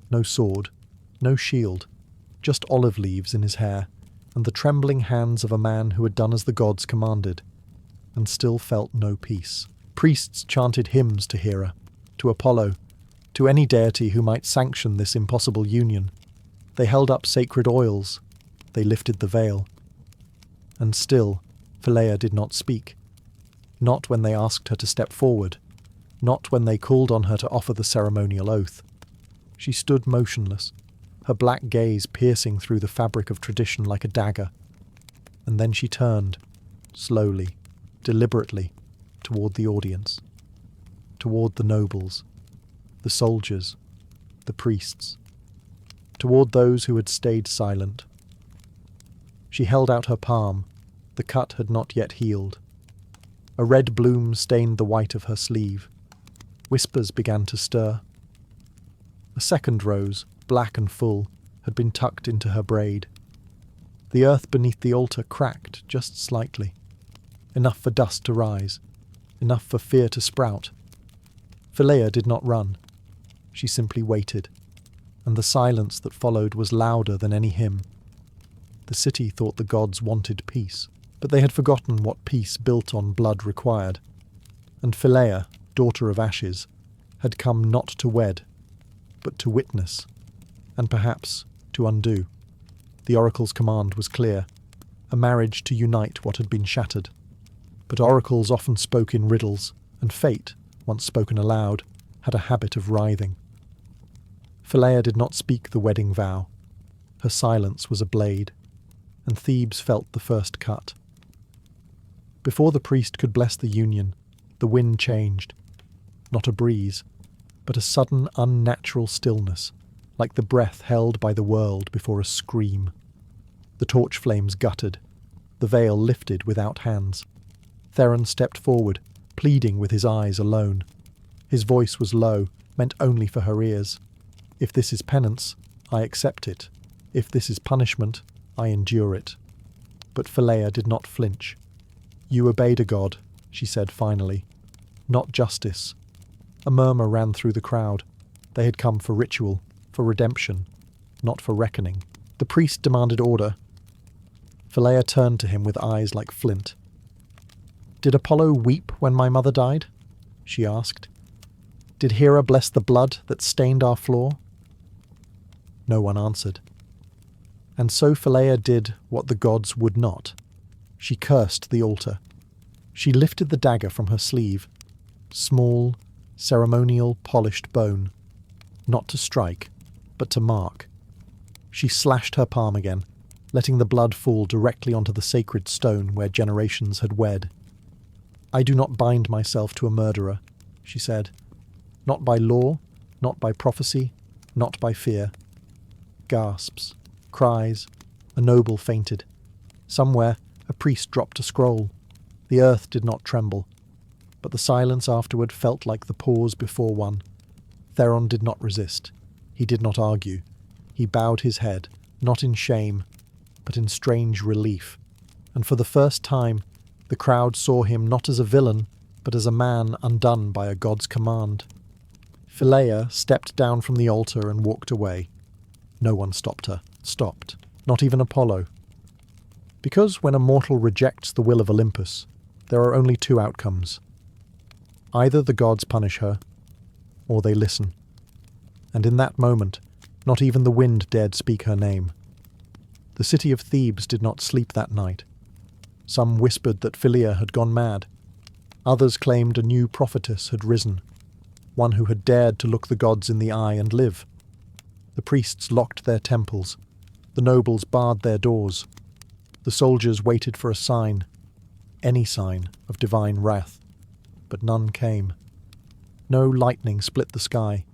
No sword, no shield, just olive leaves in his hair, and the trembling hands of a man who had done as the gods commanded, and still felt no peace. Priests chanted hymns to Hera, to Apollo, to any deity who might sanction this impossible union. They held up sacred oils. They lifted the veil. And still, Phileia did not speak. Not when they asked her to step forward. Not when they called on her to offer the ceremonial oath. She stood motionless, her black gaze piercing through the fabric of tradition like a dagger. And then she turned, slowly, deliberately, toward the audience, toward the nobles, the soldiers, the priests, toward those who had stayed silent. She held out her palm. The cut had not yet healed. A red bloom stained the white of her sleeve. Whispers began to stir. A second rose, black and full, had been tucked into her braid. The earth beneath the altar cracked just slightly, enough for dust to rise, enough for fear to sprout. Phileia did not run. She simply waited, and the silence that followed was louder than any hymn. The city thought the gods wanted peace, but they had forgotten what peace built on blood required. And Phileia, daughter of ashes, had come not to wed, but to witness, and perhaps to undo. The oracle's command was clear, a marriage to unite what had been shattered. But oracles often spoke in riddles, and fate, once spoken aloud, had a habit of writhing. Phileia did not speak the wedding vow. Her silence was a blade, and Thebes felt the first cut. Before the priest could bless the union, the wind changed. Not a breeze, but a sudden unnatural stillness, like the breath held by the world before a scream. The torch flames guttered, the veil lifted without hands. Theron stepped forward, pleading with his eyes alone. His voice was low, meant only for her ears. If this is penance, I accept it. If this is punishment, I endure it. But Phileia did not flinch. You obeyed a god, she said finally. Not justice. A murmur ran through the crowd. They had come for ritual, for redemption, not for reckoning. The priest demanded order. Phileia turned to him with eyes like flint. Did Apollo weep when my mother died? She asked. Did Hera bless the blood that stained our floor? No one answered. And so Phileia did what the gods would not. She cursed the altar. She lifted the dagger from her sleeve. Small, ceremonial, polished bone. Not to strike, but to mark. She slashed her palm again, letting the blood fall directly onto the sacred stone where generations had wed. I do not bind myself to a murderer, she said. Not by law, not by prophecy, not by fear. Gasps, cries, a noble fainted. Somewhere, a priest dropped a scroll. The earth did not tremble, but the silence afterward felt like the pause before one. Theron did not resist. He did not argue. He bowed his head, not in shame, but in strange relief. And for the first time, the crowd saw him not as a villain, but as a man undone by a god's command. Phileia stepped down from the altar and walked away. No one stopped her. Stopped. Not even Apollo. Because when a mortal rejects the will of Olympus, there are only two outcomes. Either the gods punish her, or they listen. And in that moment, not even the wind dared speak her name. The city of Thebes did not sleep that night. Some whispered that Phileia had gone mad. Others claimed a new prophetess had risen, one who had dared to look the gods in the eye and live. The priests locked their temples. The nobles barred their doors. The soldiers waited for a sign, any sign of divine wrath, but none came. No lightning split the sky.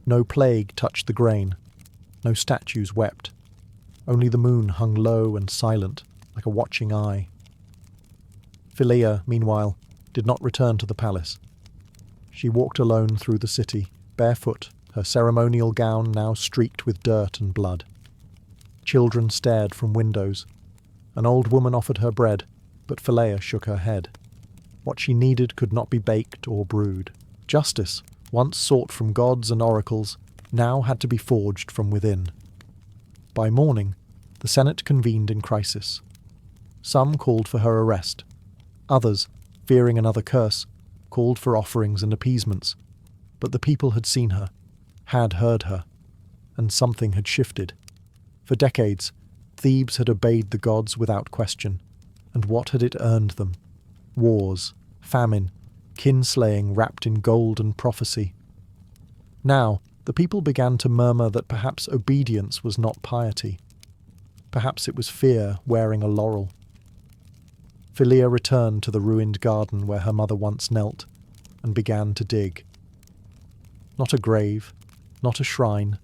No plague touched the grain. No statues wept. Only the moon hung low and silent, like a watching eye. Phileia, meanwhile, did not return to the palace. She walked alone through the city, barefoot, her ceremonial gown now streaked with dirt and blood. Children stared from windows. An old woman offered her bread, but Phileia shook her head. What she needed could not be baked or brewed. Justice, once sought from gods and oracles, now had to be forged from within. By morning, the Senate convened in crisis. Some called for her arrest. Others, fearing another curse, called for offerings and appeasements. But the people had seen her, had heard her, and something had shifted. For decades, Thebes had obeyed the gods without question, and what had it earned them? Wars, famine, kinslaying wrapped in gold and prophecy. Now, the people began to murmur that perhaps obedience was not piety. Perhaps it was fear wearing a laurel. Phileia returned to the ruined garden where her mother once knelt, and began to dig. Not a grave, not a shrine,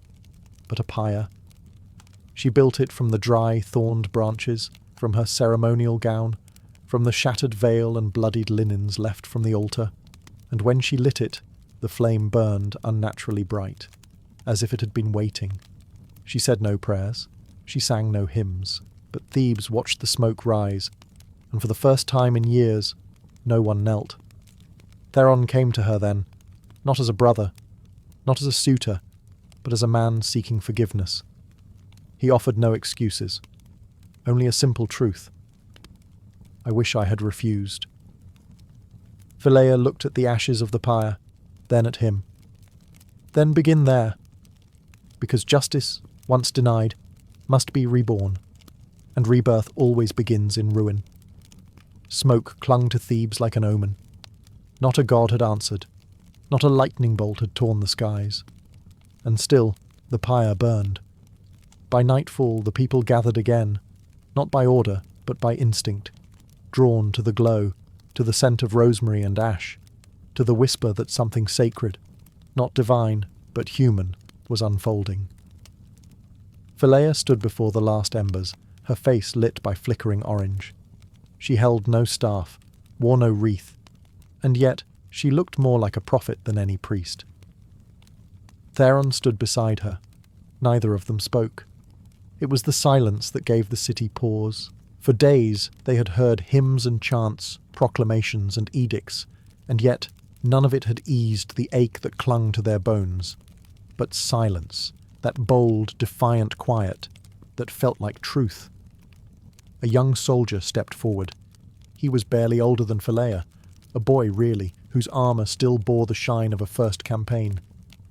but a pyre. She built it from the dry, thorned branches, from her ceremonial gown, from the shattered veil and bloodied linens left from the altar, and when she lit it, the flame burned unnaturally bright, as if it had been waiting. She said no prayers, she sang no hymns, but Thebes watched the smoke rise, and for the first time in years, no one knelt. Theron came to her then, not as a brother, not as a suitor, but as a man seeking forgiveness. He offered no excuses, only a simple truth. I wish I had refused. Phileia looked at the ashes of the pyre, then at him. Then begin there, because justice, once denied, must be reborn, and rebirth always begins in ruin. Smoke clung to Thebes like an omen. Not a god had answered, not a lightning bolt had torn the skies. And still, the pyre burned. By nightfall the people gathered again, not by order, but by instinct, drawn to the glow, to the scent of rosemary and ash, to the whisper that something sacred, not divine, but human, was unfolding. Phileia stood before the last embers, her face lit by flickering orange. She held no staff, wore no wreath, and yet she looked more like a prophet than any priest. Theron stood beside her. Neither of them spoke. It was the silence that gave the city pause. For days they had heard hymns and chants, proclamations and edicts, and yet none of it had eased the ache that clung to their bones. But silence, that bold, defiant quiet, that felt like truth. A young soldier stepped forward. He was barely older than Phileia, a boy really, whose armour still bore the shine of a first campaign.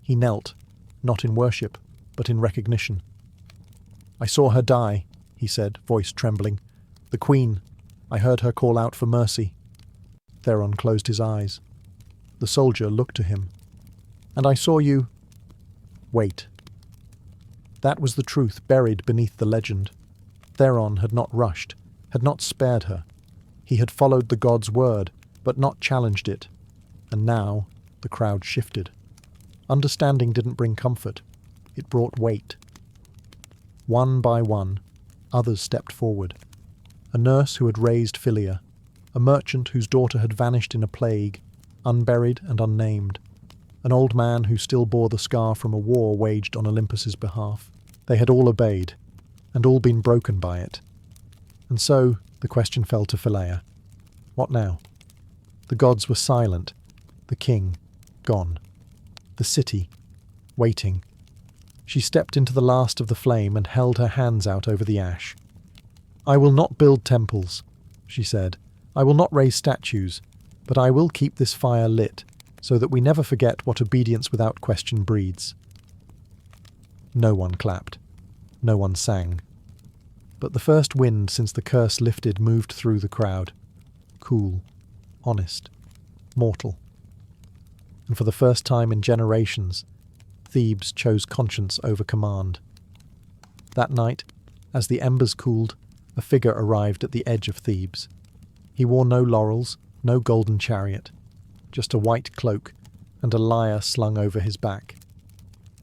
He knelt, not in worship, but in recognition. "I saw her die," he said, voice trembling. "The Queen. I heard her call out for mercy." Theron closed his eyes. The soldier looked to him. "And I saw you—" "Wait." That was the truth buried beneath the legend. Theron had not rushed, had not spared her. He had followed the god's word, but not challenged it. And now the crowd shifted. Understanding didn't bring comfort. It brought weight. One by one, others stepped forward. A nurse who had raised Phileia, a merchant whose daughter had vanished in a plague, unburied and unnamed, an old man who still bore the scar from a war waged on Olympus's behalf. They had all obeyed, and all been broken by it. And so the question fell to Phileia. What now? The gods were silent, the king gone, the city waiting. She stepped into the last of the flame and held her hands out over the ash. "I will not build temples," she said. "I will not raise statues, but I will keep this fire lit, so that we never forget what obedience without question breeds." No one clapped. No one sang. But the first wind since the curse lifted moved through the crowd. Cool, honest, mortal. And for the first time in generations, Thebes chose conscience over command. That night, as the embers cooled, a figure arrived at the edge of Thebes. He wore no laurels, no golden chariot, just a white cloak and a lyre slung over his back.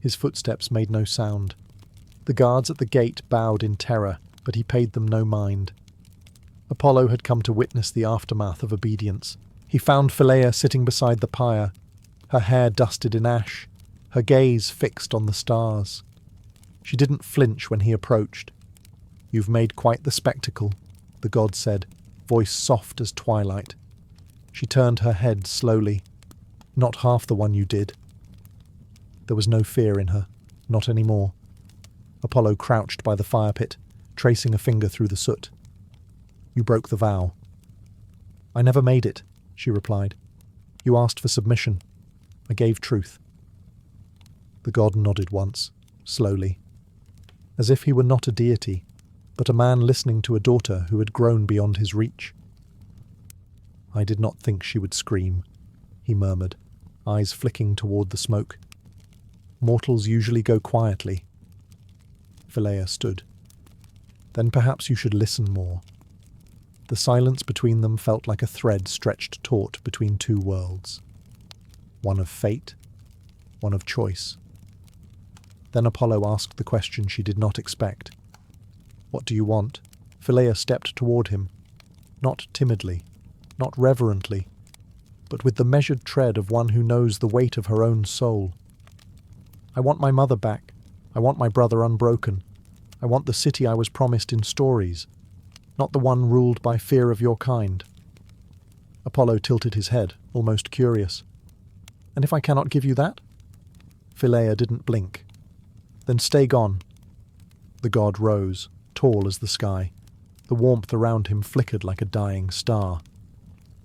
His footsteps made no sound. The guards at the gate bowed in terror, but he paid them no mind. Apollo had come to witness the aftermath of obedience. He found Phileia sitting beside the pyre, her hair dusted in ash, her gaze fixed on the stars. She didn't flinch when he approached. "You've made quite the spectacle," the god said, voice soft as twilight. She turned her head slowly. "Not half the one you did." There was no fear in her, not anymore. Apollo crouched by the fire pit, tracing a finger through the soot. "You broke the vow." "I never made it," she replied. "You asked for submission. I gave truth." The god nodded once, slowly, as if he were not a deity, but a man listening to a daughter who had grown beyond his reach. "I did not think she would scream," he murmured, eyes flicking toward the smoke. "Mortals usually go quietly." Phileia stood. "Then perhaps you should listen more." The silence between them felt like a thread stretched taut between two worlds. One of fate, one of choice. Then Apollo asked the question she did not expect. "What do you want?" Phileia stepped toward him, not timidly, not reverently, but with the measured tread of one who knows the weight of her own soul. "I want my mother back. I want my brother unbroken. I want the city I was promised in stories, not the one ruled by fear of your kind." Apollo tilted his head, almost curious. "And if I cannot give you that?" Phileia didn't blink. "Then stay gone." The god rose, tall as the sky. The warmth around him flickered like a dying star.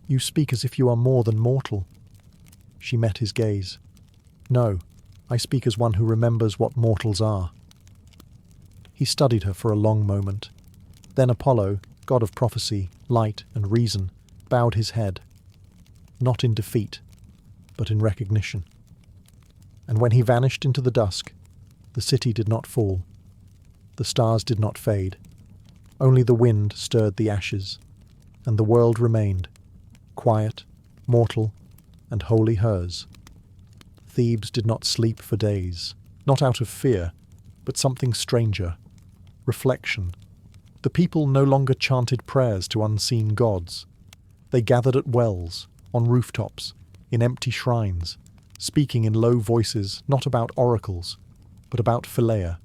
"You speak as if you are more than mortal." She met his gaze. "No, I speak as one who remembers what mortals are." He studied her for a long moment. Then Apollo, god of prophecy, light and reason, bowed his head. Not in defeat, but in recognition. And when he vanished into the dusk, the city did not fall. The stars did not fade. Only the wind stirred the ashes, and the world remained, quiet, mortal, and wholly hers. Thebes did not sleep for days, not out of fear, but something stranger, reflection. The people no longer chanted prayers to unseen gods. They gathered at wells, on rooftops, in empty shrines, speaking in low voices not about oracles, but about Phileia.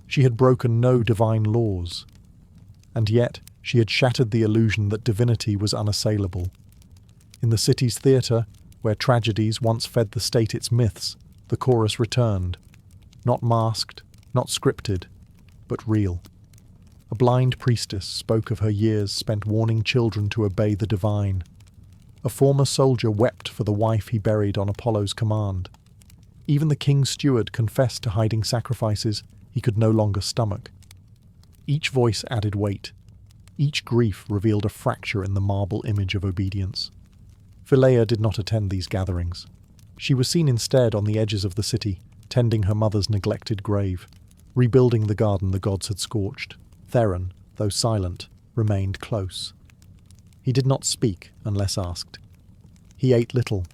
She had broken no divine laws. And yet she had shattered the illusion that divinity was unassailable. In the city's theatre, where tragedies once fed the state its myths, the chorus returned. Not masked, not scripted, but real. A blind priestess spoke of her years spent warning children to obey the divine. A former soldier wept for the wife he buried on Apollo's command. Even the king's steward confessed to hiding sacrifices he could no longer stomach. Each voice added weight. Each grief revealed a fracture in the marble image of obedience. Phileia did not attend these gatherings. She was seen instead on the edges of the city, tending her mother's neglected grave, rebuilding the garden the gods had scorched. Theron, though silent, remained close. He did not speak unless asked. He ate little.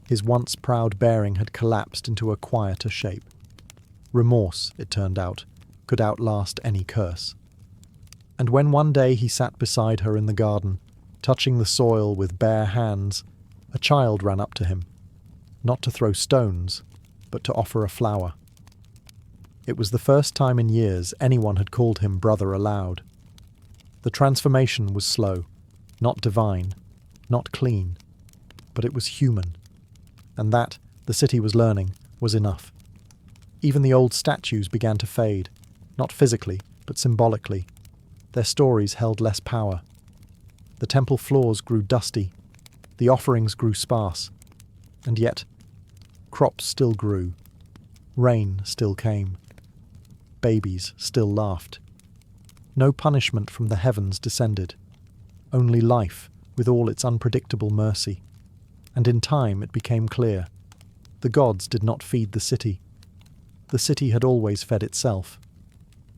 His once proud bearing had collapsed into a quieter shape. Remorse, it turned out, could outlast any curse. And when one day he sat beside her in the garden, touching the soil with bare hands, a child ran up to him, not to throw stones, but to offer a flower. It was the first time in years anyone had called him brother aloud. The transformation was slow, not divine, not clean, but it was human. And that, the city was learning, was enough. Even the old statues began to fade, not physically, but symbolically. Their stories held less power. The temple floors grew dusty, the offerings grew sparse, and yet crops still grew, rain still came, babies still laughed. No punishment from the heavens descended, only life with all its unpredictable mercy. And in time it became clear. The gods did not feed the city. The city had always fed itself,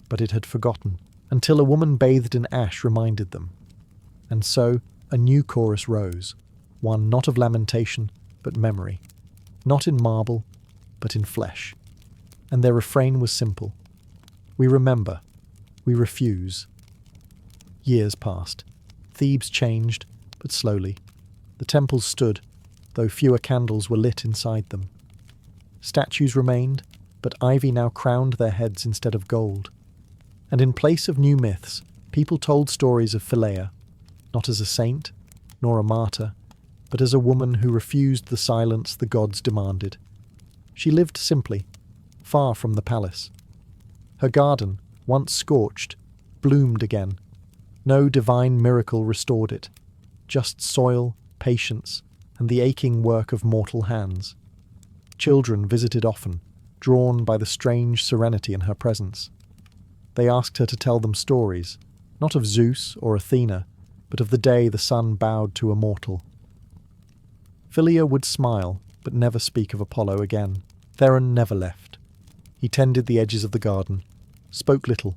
but it had forgotten, until a woman bathed in ash reminded them. And so a new chorus rose, one not of lamentation, but memory, not in marble, but in flesh. And their refrain was simple. We remember, we refuse. Years passed. Thebes changed, but slowly. The temples stood, though fewer candles were lit inside them. Statues remained, but ivy now crowned their heads instead of gold. And in place of new myths, people told stories of Phileia, not as a saint, nor a martyr, but as a woman who refused the silence the gods demanded. She lived simply, far from the palace. Her garden, once scorched, bloomed again. No divine miracle restored it, just soil, patience, and the aching work of mortal hands. Children visited often, drawn by the strange serenity in her presence. They asked her to tell them stories, not of Zeus or Athena, but of the day the sun bowed to a mortal. Phileia would smile, but never speak of Apollo again. Theron never left. He tended the edges of the garden, spoke little,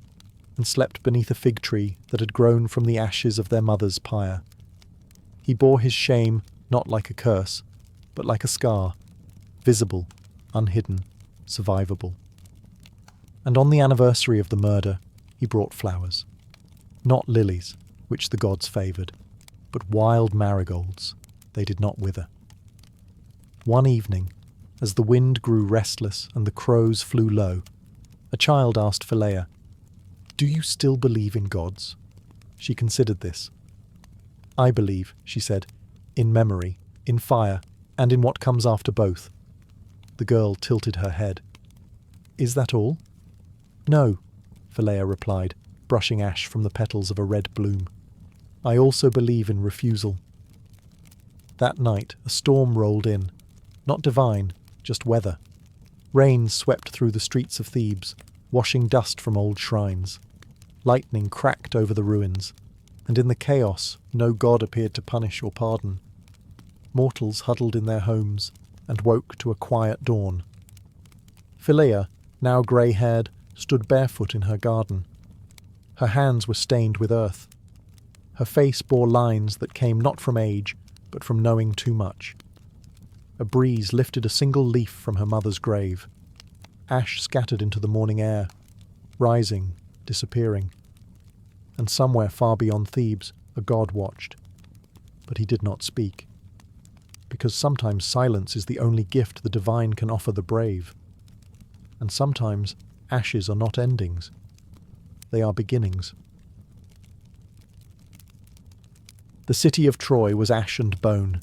and slept beneath a fig tree that had grown from the ashes of their mother's pyre. He bore his shame not like a curse, but like a scar, visible, unhidden, survivable. And on the anniversary of the murder, he brought flowers. Not lilies, which the gods favoured, but wild marigolds. They did not wither. One evening, as the wind grew restless and the crows flew low, a child asked Phileia, "Do you still believe in gods?" She considered this. "I believe," she said, "in memory, in fire, and in what comes after both." The girl tilted her head. "Is that all?" "No," Phileia replied, brushing ash from the petals of a red bloom. "I also believe in refusal." That night a storm rolled in, not divine, just weather. Rain swept through the streets of Thebes, washing dust from old shrines. Lightning cracked over the ruins, and in the chaos no god appeared to punish or pardon. Mortals huddled in their homes and woke to a quiet dawn. Phileia, now grey-haired, stood barefoot in her garden. Her hands were stained with earth. Her face bore lines that came not from age, but from knowing too much. A breeze lifted a single leaf from her mother's grave. Ash scattered into the morning air, rising, disappearing. And somewhere far beyond Thebes, a god watched. But he did not speak. Because sometimes silence is the only gift the divine can offer the brave. And sometimes ashes are not endings. They are beginnings. The city of Troy was ash and bone.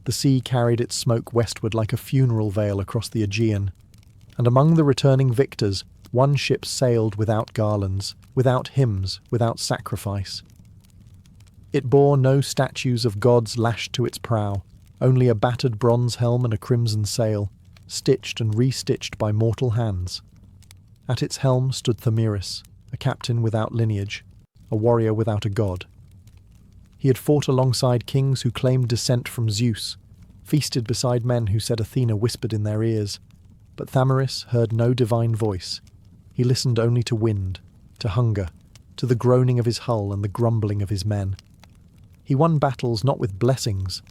The sea carried its smoke westward like a funeral veil across the Aegean, and among the returning victors, one ship sailed without garlands, without hymns, without sacrifice. It bore no statues of gods lashed to its prow, only a battered bronze helm and a crimson sail, stitched and restitched by mortal hands. At its helm stood Thamyris, a captain without lineage, a warrior without a god. He had fought alongside kings who claimed descent from Zeus, feasted beside men who said Athena whispered in their ears. But Thamyris heard no divine voice. He listened only to wind, to hunger, to the groaning of his hull and the grumbling of his men. He won battles not with blessings,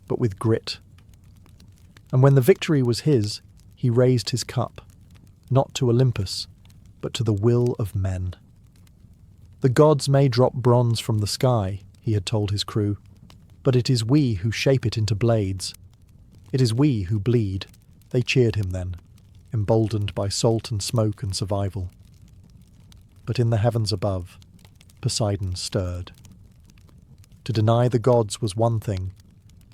but with grit. And when the victory was his, he raised his cup, not to Olympus, but to the will of men. The gods may drop bronze from the sky, he had told his crew, but it is we who shape it into blades. It is we who bleed. They cheered him then, emboldened by salt and smoke and survival. But in the heavens above, Poseidon stirred. To deny the gods was one thing,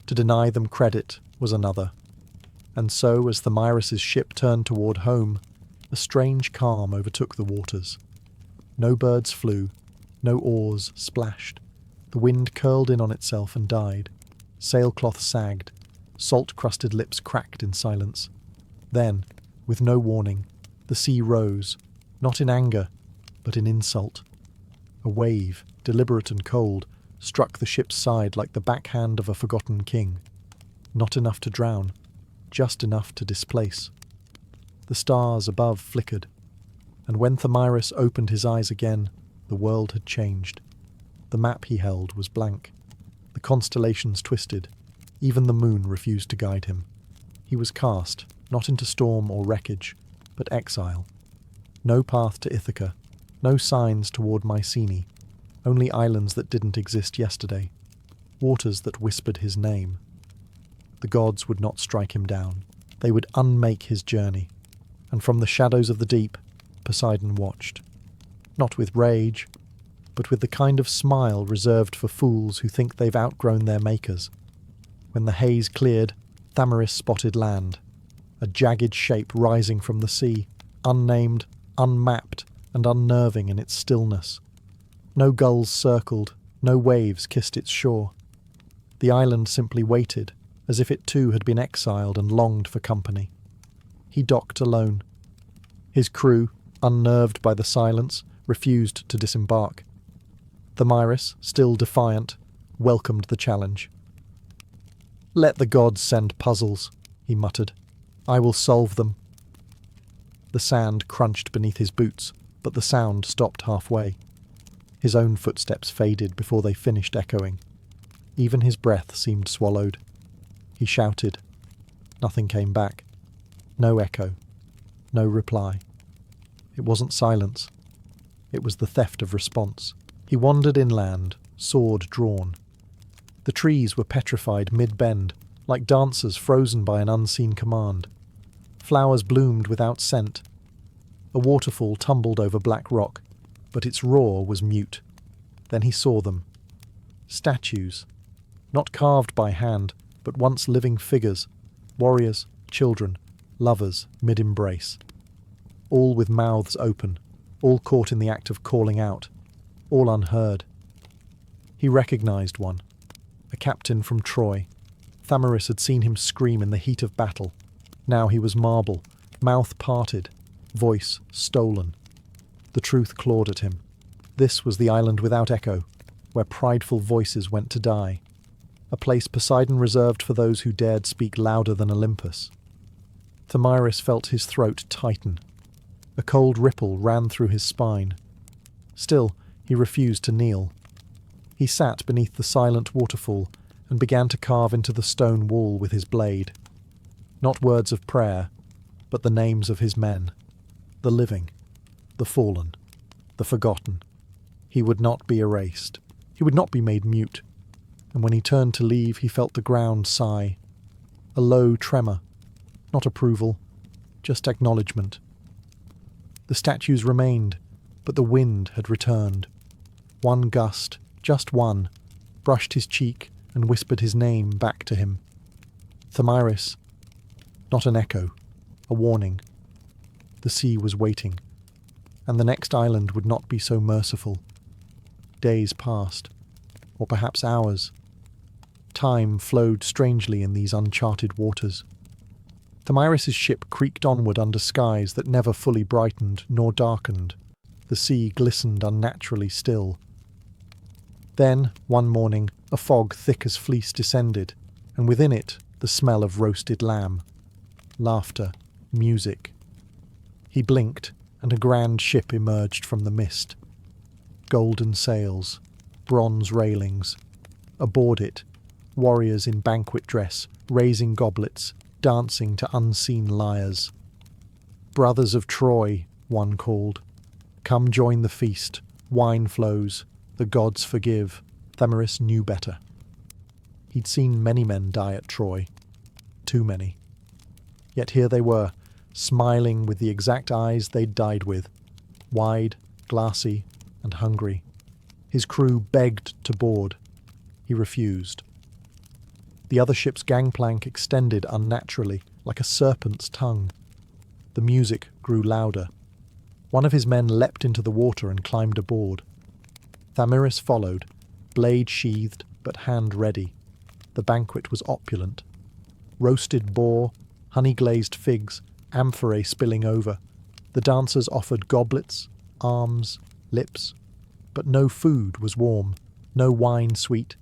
to deny them credit was another. And so, as Thamyris' ship turned toward home, a strange calm overtook the waters. No birds flew, no oars splashed. The wind curled in on itself and died. Sailcloth sagged. Salt-crusted lips cracked in silence. Then, with no warning, the sea rose, not in anger, but in insult. A wave, deliberate and cold, struck the ship's side like the backhand of a forgotten king. Not enough to drown, just enough to displace. The stars above flickered, and when Thamyris opened his eyes again, the world had changed. The map he held was blank. The constellations twisted. Even the moon refused to guide him. He was cast, not into storm or wreckage, but exile. No path to Ithaca, no signs toward Mycenae, only islands that didn't exist yesterday, waters that whispered his name. The gods would not strike him down. They would unmake his journey. And from the shadows of the deep, Poseidon watched. Not with rage, but with the kind of smile reserved for fools who think they've outgrown their makers. When the haze cleared, Thamyris spotted land, a jagged shape rising from the sea, unnamed, unmapped, and unnerving in its stillness. No gulls circled, no waves kissed its shore. The island simply waited, as if it too had been exiled and longed for company. He docked alone. His crew, unnerved by the silence, refused to disembark. Thamyris, still defiant, welcomed the challenge. "Let the gods send puzzles," he muttered. "I will solve them." The sand crunched beneath his boots, but the sound stopped halfway. His own footsteps faded before they finished echoing. Even his breath seemed swallowed. He shouted. Nothing came back. No echo. No reply. It wasn't silence. It was the theft of response. He wandered inland, sword drawn. The trees were petrified mid-bend, like dancers frozen by an unseen command. Flowers bloomed without scent. A waterfall tumbled over black rock, but its roar was mute. Then he saw them. Statues, not carved by hand, but once living figures, warriors, children, lovers mid-embrace. All with mouths open, all caught in the act of calling out, all unheard. He recognized one, a captain from Troy. Thamyris had seen him scream in the heat of battle. Now he was marble, mouth parted, voice stolen. The truth clawed at him. This was the island without echo, where prideful voices went to die. A place Poseidon reserved for those who dared speak louder than Olympus. Thamyris felt his throat tighten. A cold ripple ran through his spine. Still, he refused to kneel. He sat beneath the silent waterfall and began to carve into the stone wall with his blade. Not words of prayer, but the names of his men. The living, the fallen, the forgotten. He would not be erased. He would not be made mute. And when he turned to leave, he felt the ground sigh. A low tremor. Not approval, just acknowledgement. The statues remained, but the wind had returned. One gust, just one, brushed his cheek and whispered his name back to him. Thamyris. Not an echo, a warning. The sea was waiting, and the next island would not be so merciful. Days passed, or perhaps hours. Time flowed strangely in these uncharted waters. Thamyris' ship creaked onward under skies that never fully brightened nor darkened. The sea glistened unnaturally still. Then, one morning, a fog thick as fleece descended, and within it the smell of roasted lamb. Laughter, music. He blinked, and a grand ship emerged from the mist. Golden sails, bronze railings. Aboard it, warriors in banquet dress, raising goblets, dancing to unseen lyres. "Brothers of Troy," one called. "Come join the feast. Wine flows. The gods forgive." Thamyris knew better. He'd seen many men die at Troy. Too many. Yet here they were, smiling with the exact eyes they'd died with. Wide, glassy, and hungry. His crew begged to board. He refused. The other ship's gangplank extended unnaturally, like a serpent's tongue. The music grew louder. One of his men leapt into the water and climbed aboard. Thamyris followed, blade sheathed but hand ready. The banquet was opulent. Roasted boar, honey-glazed figs, amphorae spilling over. The dancers offered goblets, arms, lips. But no food was warm, no wine sweet.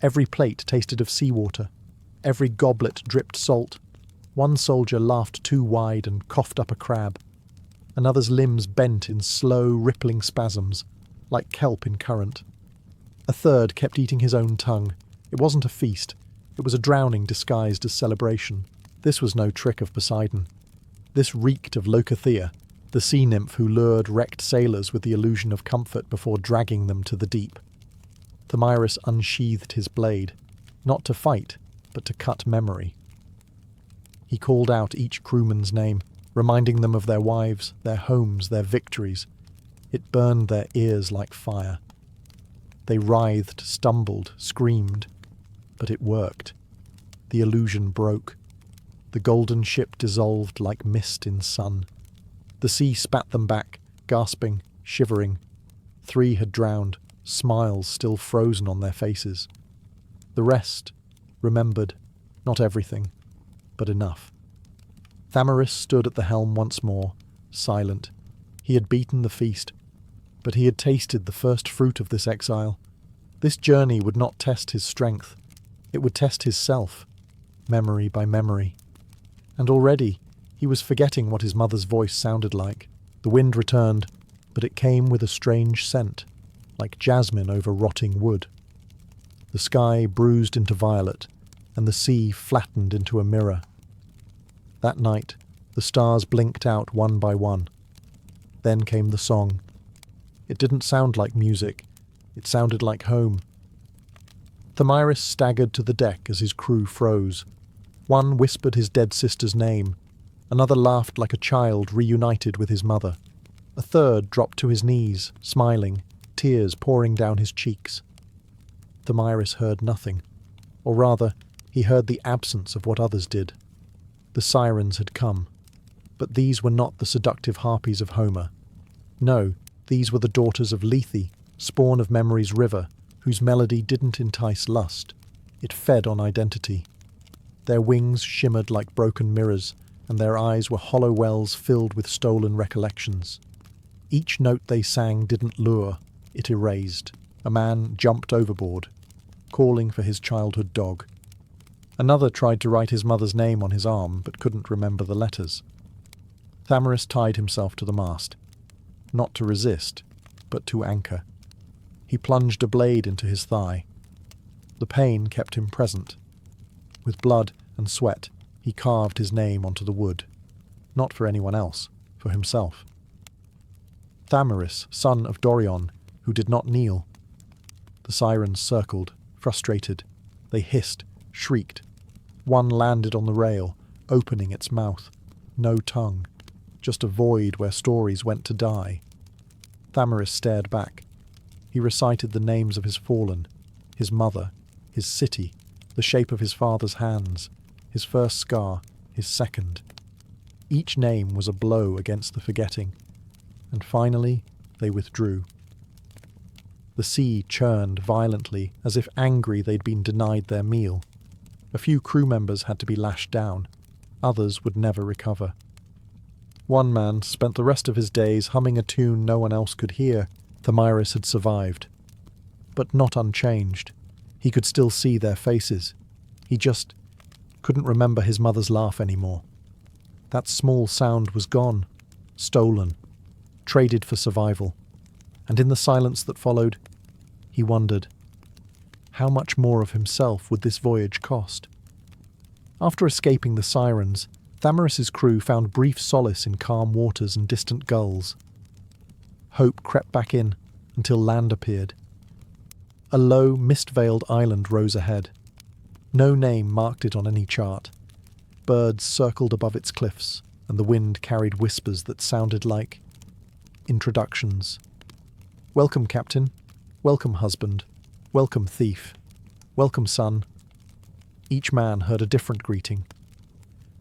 Every plate tasted of seawater. Every goblet dripped salt. One soldier laughed too wide and coughed up a crab. Another's limbs bent in slow, rippling spasms, like kelp in current. A third kept eating his own tongue. It wasn't a feast. It was a drowning disguised as celebration. This was no trick of Poseidon. This reeked of Locathea, the sea nymph who lured wrecked sailors with the illusion of comfort before dragging them to the deep. Thamyris unsheathed his blade, not to fight, but to cut memory. He called out each crewman's name, reminding them of their wives, their homes, their victories. It burned their ears like fire. They writhed, stumbled, screamed, but it worked. The illusion broke. The golden ship dissolved like mist in sun. The sea spat them back, gasping, shivering. 3 had drowned, smiles still frozen on their faces. The rest remembered, not everything, but enough. Thamyris stood at the helm once more, silent. He had beaten the feast, but he had tasted the first fruit of this exile. This journey would not test his strength. It would test his self, memory by memory. And already he was forgetting what his mother's voice sounded like. The wind returned, but it came with a strange scent, like jasmine over rotting wood. The sky bruised into violet, and the sea flattened into a mirror. That night, the stars blinked out one by one. Then came the song. It didn't sound like music. It sounded like home. Thamyris staggered to the deck as his crew froze. One whispered his dead sister's name. Another laughed like a child reunited with his mother. A third dropped to his knees, smiling, tears pouring down his cheeks. Thamyris heard nothing. Or rather, he heard the absence of what others did. The sirens had come. But these were not the seductive harpies of Homer. No, these were the daughters of Lethe, spawn of memory's river, whose melody didn't entice lust. It fed on identity. Their wings shimmered like broken mirrors, and their eyes were hollow wells filled with stolen recollections. Each note they sang didn't lure, it erased. A man jumped overboard, calling for his childhood dog. Another tried to write his mother's name on his arm, but couldn't remember the letters. Thamyris tied himself to the mast, not to resist, but to anchor. He plunged a blade into his thigh. The pain kept him present. With blood and sweat, he carved his name onto the wood. Not for anyone else, for himself. Thamyris, son of Dorion, who did not kneel. The sirens circled, frustrated. They hissed, shrieked. One landed on the rail, opening its mouth. No tongue. Just a void where stories went to die. Thamyris stared back. He recited the names of his fallen, his mother, his city, the shape of his father's hands, his first scar, his second. Each name was a blow against the forgetting, and finally they withdrew. The sea churned violently, as if angry they'd been denied their meal. A few crew members had to be lashed down. Others would never recover. One man spent the rest of his days humming a tune no one else could hear. Thamyris had survived. But not unchanged. He could still see their faces. He just couldn't remember his mother's laugh anymore. That small sound was gone, stolen, traded for survival. And in the silence that followed, he wondered, how much more of himself would this voyage cost? After escaping the sirens, Thamyris's crew found brief solace in calm waters and distant gulls. Hope crept back in until land appeared. A low, mist-veiled island rose ahead. No name marked it on any chart. Birds circled above its cliffs, and the wind carried whispers that sounded like introductions. Welcome, Captain. Welcome, husband. Welcome, thief. Welcome, son. Each man heard a different greeting.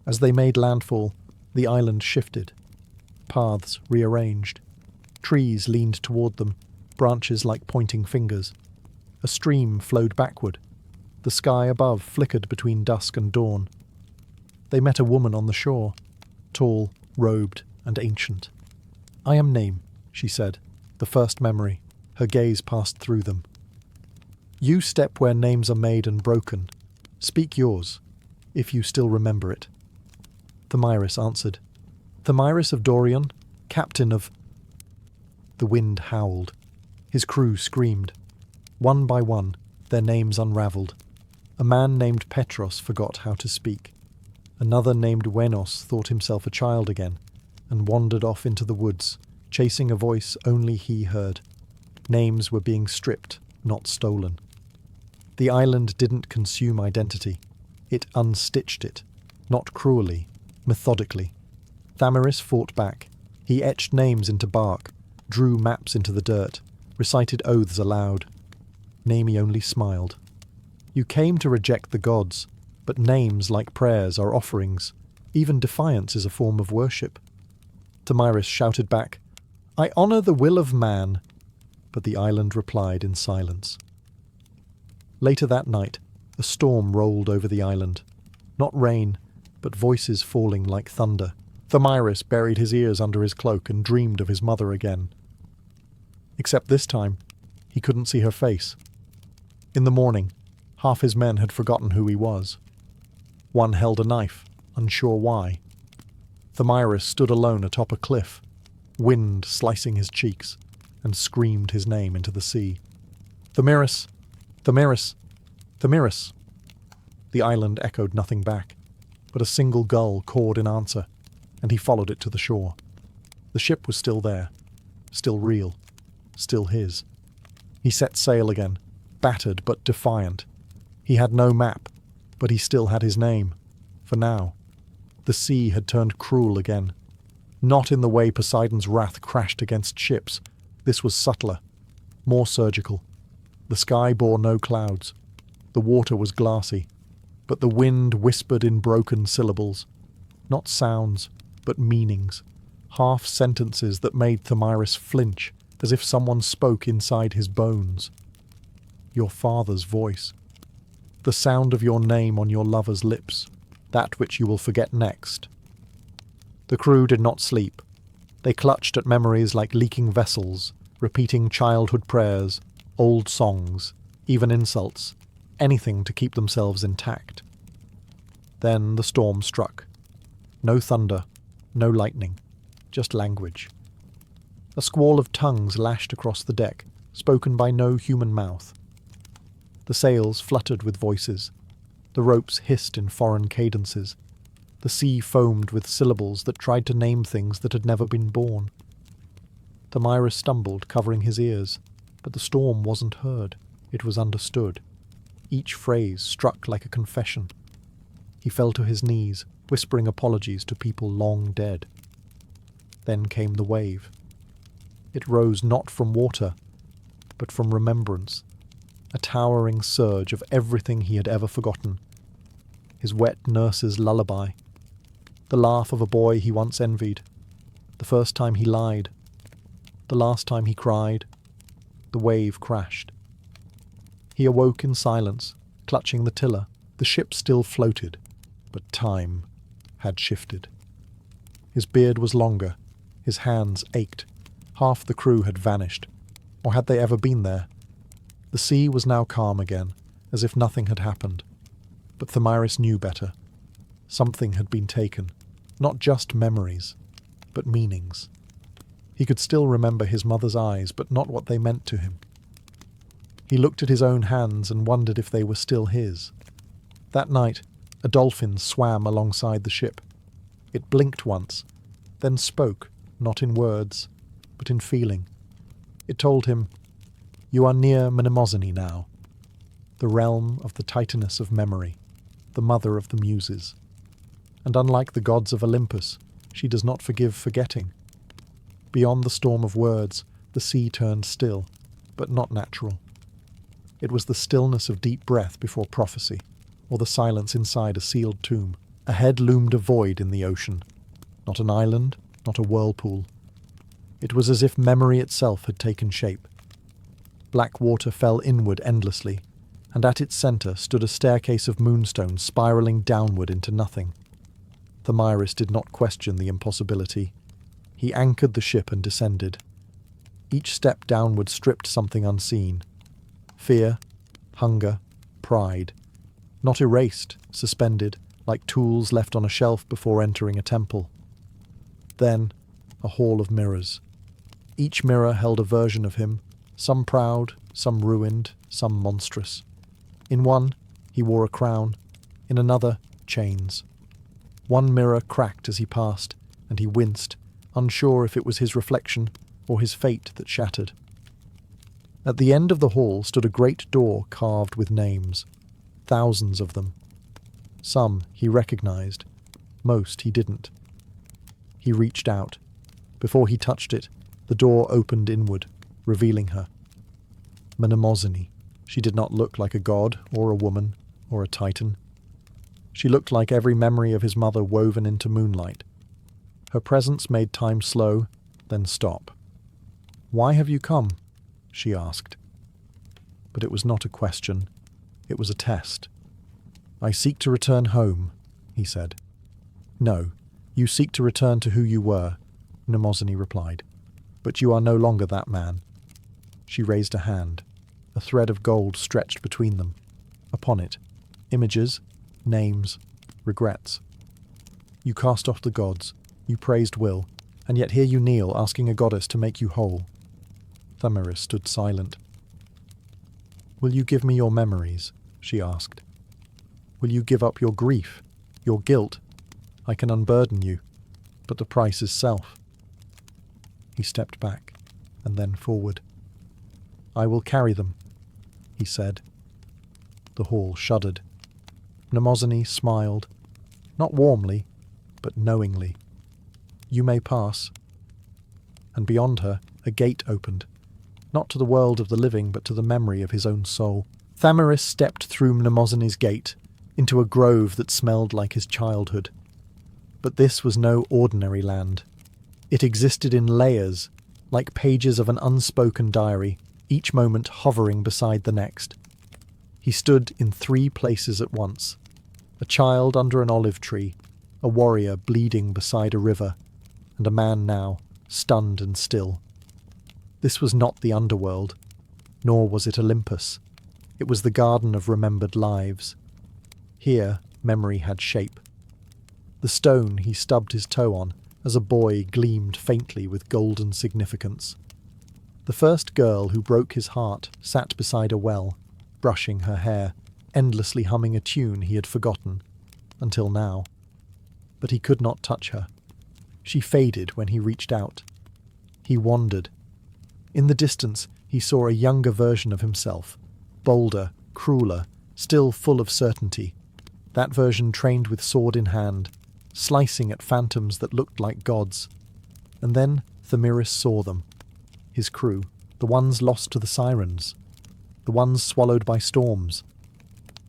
As they made landfall, the island shifted. Paths rearranged. Trees leaned toward them, branches like pointing fingers. A stream flowed backward. The sky above flickered between dusk and dawn. They met a woman on the shore, tall, robed, and ancient. "I am Name," she said, the first memory. Her gaze passed through them. "You step where names are made and broken. Speak yours, if you still remember it." Thamyris answered. "Thamyris of Dorion, captain of—" The wind howled. His crew screamed. One by one, their names unravelled. A man named Petros forgot how to speak. Another named Wenos thought himself a child again, and wandered off into the woods, chasing a voice only he heard. Names were being stripped, not stolen. The island didn't consume identity. It unstitched it. not cruelly, methodically. Thamyris fought back. He etched names into bark, drew maps into the dirt, recited oaths aloud. Naomi only smiled. You came to reject the gods, but names, like prayers, are offerings. Even defiance is a form of worship. Thamyris shouted back, I honour the will of man, but the island replied in silence. Later that night, a storm rolled over the island. Not rain, but voices falling like thunder. Thamyris buried his ears under his cloak and dreamed of his mother again. Except this time, he couldn't see her face. In the morning, half his men had forgotten who he was. One held a knife, unsure why. Thamyris stood alone atop a cliff, wind slicing his cheeks, and screamed his name into the sea. Thamyris! Thamyris! Thamyris! The island echoed nothing back, but a single gull cawed in answer, and he followed it to the shore. The ship was still there, still real, still his. He set sail again, battered but defiant. He had no map, but he still had his name, for now. The sea had turned cruel again. Not in the way Poseidon's wrath crashed against ships. This was subtler, more surgical. The sky bore no clouds. The water was glassy, but the wind whispered in broken syllables. Not sounds, but meanings. Half sentences that made Thamyris flinch, as if someone spoke inside his bones. Your father's voice. The sound of your name on your lover's lips. That which you will forget next. The crew did not sleep. They clutched at memories like leaking vessels, repeating childhood prayers, old songs, even insults, anything to keep themselves intact. Then the storm struck. No thunder, no lightning, just language. A squall of tongues lashed across the deck, spoken by no human mouth. The sails fluttered with voices. The ropes hissed in foreign cadences. The sea foamed with syllables that tried to name things that had never been born. Thamyris stumbled, covering his ears, but the storm wasn't heard. It was understood. Each phrase struck like a confession. He fell to his knees, whispering apologies to people long dead. Then came the wave. It rose not from water, but from remembrance, a towering surge of everything he had ever forgotten. His wet nurse's lullaby, the laugh of a boy he once envied, the first time he lied, the last time he cried. The wave crashed. He awoke in silence, clutching the tiller. The ship still floated, but time had shifted. His beard was longer, his hands ached. Half the crew had vanished, or had they ever been there? The sea was now calm again, as if nothing had happened. But Thamyris knew better. Something had been taken, not just memories, but meanings. He could still remember his mother's eyes, but not what they meant to him. He looked at his own hands and wondered if they were still his. That night, a dolphin swam alongside the ship. It blinked once, then spoke, not in words, but in feeling. It told him, "You are near Mnemosyne now, the realm of the Titaness of memory, the mother of the muses. And unlike the gods of Olympus, she does not forgive forgetting." Beyond the storm of words, the sea turned still, but not natural. It was the stillness of deep breath before prophecy, or the silence inside a sealed tomb. Ahead loomed a void in the ocean, not an island, not a whirlpool. It was as if memory itself had taken shape. Black water fell inward endlessly, and at its centre stood a staircase of moonstone spiralling downward into nothing. Thamyris did not question the impossibility. He anchored the ship and descended. Each step downward stripped something unseen. Fear, hunger, pride. Not erased, suspended, like tools left on a shelf before entering a temple. Then, a hall of mirrors. Each mirror held a version of him, some proud, some ruined, some monstrous. In one, he wore a crown. In another, chains. One mirror cracked as he passed, and he winced, unsure if it was his reflection or his fate that shattered. At the end of the hall stood a great door carved with names, thousands of them. Some he recognized, Most he didn't. He reached out. Before he touched it, the door opened inward, revealing her. Mnemosyne. She did not look like a god, or a woman, or a titan. She looked like every memory of his mother woven into moonlight. Her presence made time slow, then stop. "Why have you come?" she asked. But it was not a question. It was a test. "I seek to return home," he said. "No, you seek to return to who you were," Mnemosyne replied. "But you are no longer that man." She raised a hand. A thread of gold stretched between them. Upon it, images, names, regrets. "You cast off the gods, you praised will, and yet here you kneel asking a goddess to make you whole." Thamyris stood silent. "Will you give me your memories?" she asked. "Will you give up your grief, your guilt? I can unburden you, but the price is self." He stepped back, and then forward. "I will carry them," he said. The hall shuddered. Mnemosyne smiled, not warmly, but knowingly. "You may pass." And beyond her, a gate opened, not to the world of the living, but to the memory of his own soul. Thamyris stepped through Mnemosyne's gate, into a grove that smelled like his childhood. But this was no ordinary land. It existed in layers, like pages of an unspoken diary, each moment hovering beside the next. He stood in 3 places at once: a child under an olive tree, a warrior bleeding beside a river, and a man now, stunned and still. This was not the underworld, nor was it Olympus. It was the garden of remembered lives. Here, memory had shape. The stone he stubbed his toe on as a boy gleamed faintly with golden significance. The first girl who broke his heart sat beside a well, brushing her hair, endlessly humming a tune he had forgotten, until now. But he could not touch her. She faded when he reached out. He wandered. In the distance he saw a younger version of himself, bolder, crueler, still full of certainty. That version trained with sword in hand, slicing at phantoms that looked like gods. And then Thamyris saw them. His crew, the ones lost to the sirens, the ones swallowed by storms,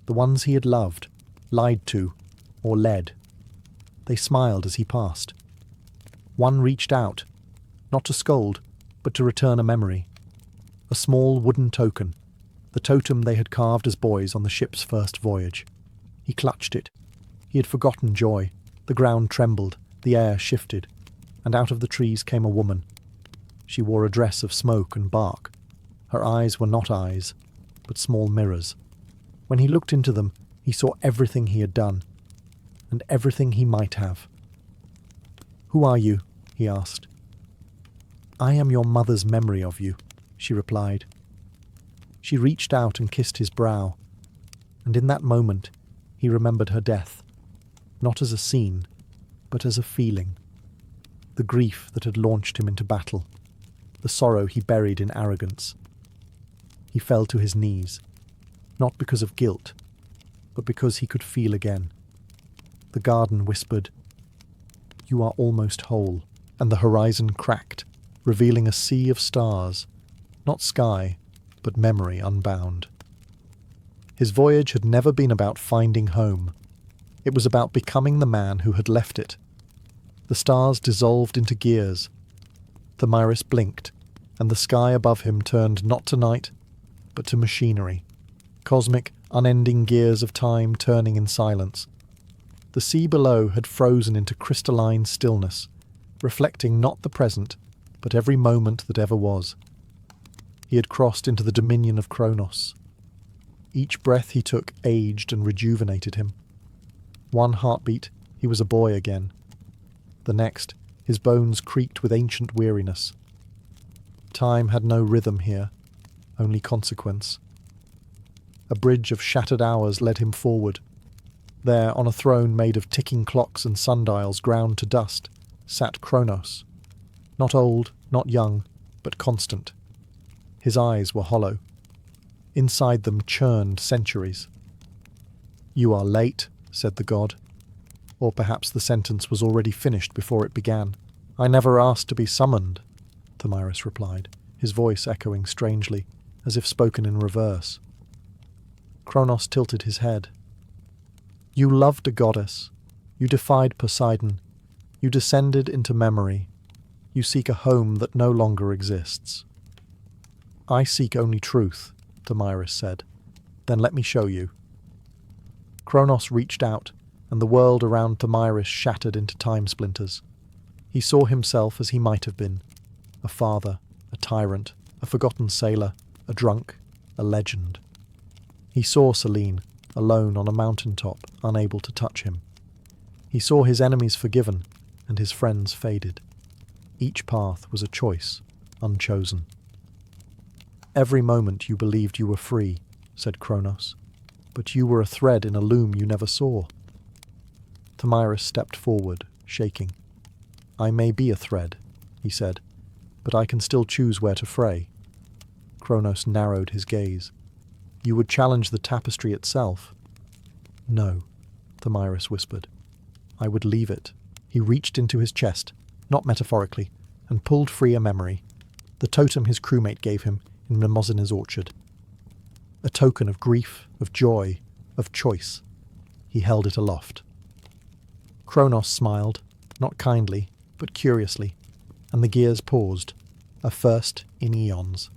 the ones he had loved, lied to, or led. They smiled as he passed. One reached out, not to scold, but to return a memory. A small wooden token, the totem they had carved as boys on the ship's first voyage. He clutched it. He had forgotten joy. The ground trembled, the air shifted, and out of the trees came a woman. She wore a dress of smoke and bark. Her eyes were not eyes, but small mirrors. When he looked into them, he saw everything he had done, and everything he might have. "Who are you?" he asked. "I am your mother's memory of you," she replied. She reached out and kissed his brow, and in that moment he remembered her death, not as a scene, but as a feeling. The grief that had launched him into battle, the sorrow he buried in arrogance. He fell to his knees, not because of guilt, but because he could feel again. The garden whispered, "You are almost whole," and the horizon cracked, revealing a sea of stars, not sky, but memory unbound. His voyage had never been about finding home. It was about becoming the man who had left it. The stars dissolved into gears. Thamyris blinked, and the sky above him turned not to night, but to machinery. Cosmic, unending gears of time turning in silence. The sea below had frozen into crystalline stillness, reflecting not the present, but every moment that ever was. He had crossed into the dominion of Kronos. Each breath he took aged and rejuvenated him. One heartbeat, he was a boy again. The next, his bones creaked with ancient weariness. Time had no rhythm here, only consequence. A bridge of shattered hours led him forward. There, on a throne made of ticking clocks and sundials ground to dust, sat Kronos. Not old, not young, but constant. His eyes were hollow. Inside them churned centuries. "You are late," said the god. Or perhaps the sentence was already finished before it began. "I never asked to be summoned," Thamyris replied, his voice echoing strangely, as if spoken in reverse. Kronos tilted his head. "You loved a goddess. You defied Poseidon. You descended into memory. You seek a home that no longer exists." "I seek only truth," Thamyris said. "Then let me show you." Kronos reached out, and the world around Thamyris shattered into time splinters. He saw himself as he might have been: a father, a tyrant, a forgotten sailor, a drunk, a legend. He saw Selene, alone on a mountaintop, unable to touch him. He saw his enemies forgiven, and his friends faded. Each path was a choice, unchosen. "Every moment you believed you were free," said Kronos, "but you were a thread in a loom you never saw." Thamyris stepped forward, shaking. "I may be a thread," he said, "but I can still choose where to fray." Kronos narrowed his gaze. "You would challenge the tapestry itself?" "No," Thamyris whispered. "I would leave it." He reached into his chest, not metaphorically, and pulled free a memory, the totem his crewmate gave him in Mnemosyne's orchard. A token of grief, of joy, of choice. He held it aloft. Kronos smiled, not kindly, but curiously, and the gears paused, a first in eons.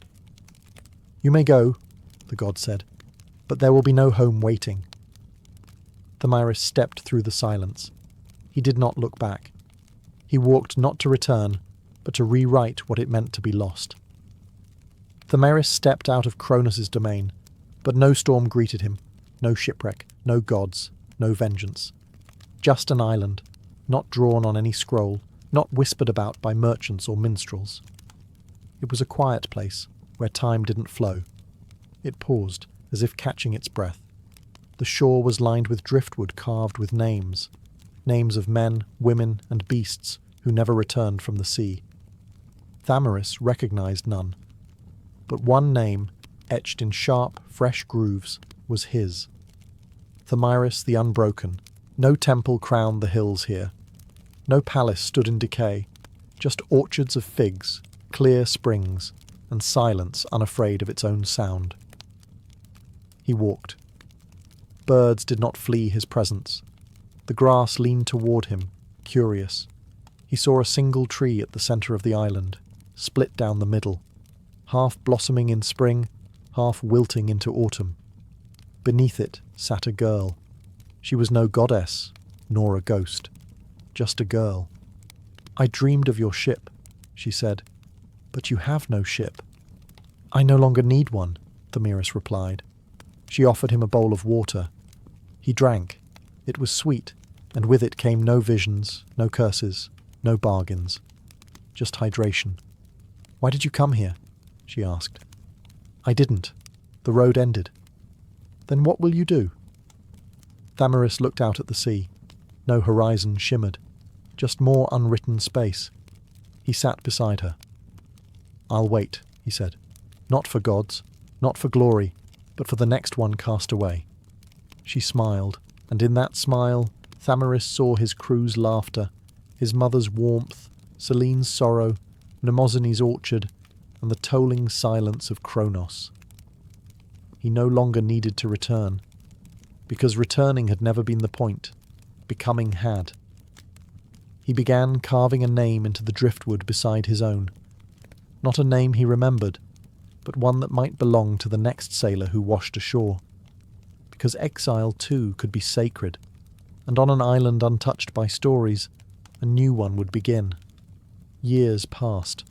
"You may go," the god said, "but there will be no home waiting." Thamyris stepped through the silence. He did not look back. He walked not to return, but to rewrite what it meant to be lost. Thamyris stepped out of Kronos' domain, but no storm greeted him, no shipwreck, no gods, no vengeance. Just an island, not drawn on any scroll, not whispered about by merchants or minstrels. It was a quiet place, where time didn't flow. It paused, as if catching its breath. The shore was lined with driftwood carved with names of men, women, and beasts who never returned from the sea. Thamyris recognized none, but one name, etched in sharp, fresh grooves, was his. Thamyris the Unbroken. No temple crowned the hills here. No palace stood in decay, just orchards of figs, clear springs, and silence unafraid of its own sound. He walked. Birds did not flee his presence. The grass leaned toward him, curious. He saw a single tree at the centre of the island, split down the middle, half blossoming in spring, half wilting into autumn. Beneath it sat a girl. She was no goddess, nor a ghost, just a girl. "I dreamed of your ship," she said, "but you have no ship." "I no longer need one," Thamyris replied. She offered him a bowl of water. He drank. It was sweet, and with it came no visions, no curses, no bargains. Just hydration. "Why did you come here?" she asked. "I didn't. The road ended." "Then what will you do?" Thamyris looked out at the sea. No horizon shimmered, just more unwritten space. He sat beside her. "I'll wait," he said. "Not for gods, not for glory, but for the next one cast away." She smiled, and in that smile Thamyris saw his crew's laughter, his mother's warmth, Selene's sorrow, Mnemosyne's orchard, and the tolling silence of Kronos. He no longer needed to return, because returning had never been the point. Becoming had. He began carving a name into the driftwood beside his own. Not a name he remembered, but one that might belong to the next sailor who washed ashore. Because exile too could be sacred, and on an island untouched by stories, a new one would begin. Years passed.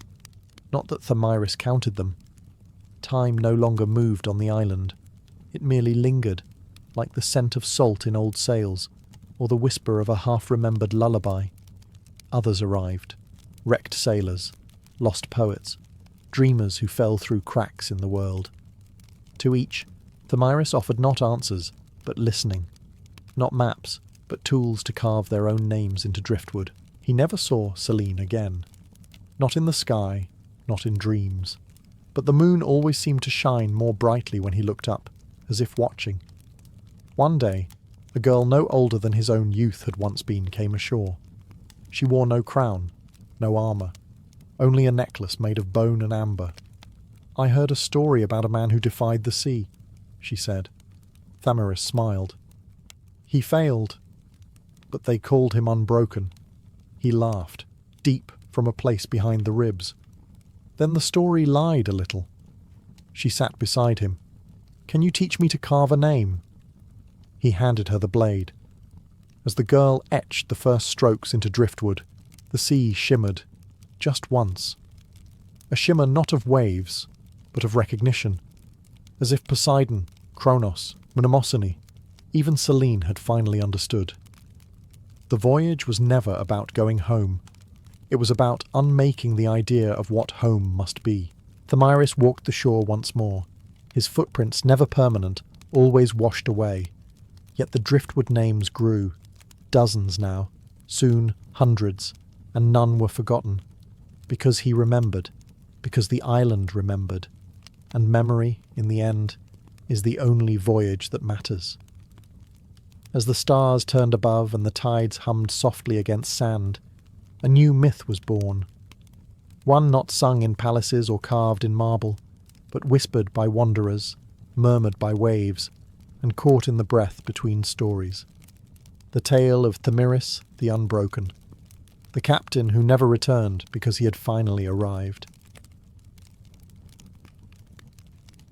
Not that Thamyris counted them. Time no longer moved on the island. It merely lingered, like the scent of salt in old sails, or the whisper of a half-remembered lullaby. Others arrived, wrecked sailors, lost poets, dreamers who fell through cracks in the world. To each, Thamyris offered not answers, but listening. Not maps, but tools to carve their own names into driftwood. He never saw Selene again. Not in the sky, not in dreams. But the moon always seemed to shine more brightly when he looked up, as if watching. One day, A girl no older than his own youth had once been came ashore. She wore no crown, no armour, only a necklace made of bone and amber. "I heard a story about a man who defied the sea," she said. Thamyris smiled. "He failed, but they called him Unbroken." He laughed, deep from a place behind the ribs. "Then the story lied a little." She sat beside him. "Can you teach me to carve a name?" He handed her the blade. As the girl etched the first strokes into driftwood, the sea shimmered, just once. A shimmer not of waves, but of recognition, as if Poseidon, Kronos, Mnemosyne, even Selene had finally understood. The voyage was never about going home. It was about unmaking the idea of what home must be. Thamyris walked the shore once more, his footprints never permanent, always washed away. Yet the driftwood names grew, dozens now, soon hundreds, and none were forgotten. Because he remembered, because the island remembered, and memory, in the end, is the only voyage that matters. As the stars turned above and the tides hummed softly against sand, a new myth was born. One not sung in palaces or carved in marble, but whispered by wanderers, murmured by waves, and caught in the breath between stories. The tale of Thamyris the Unbroken, the captain who never returned because he had finally arrived.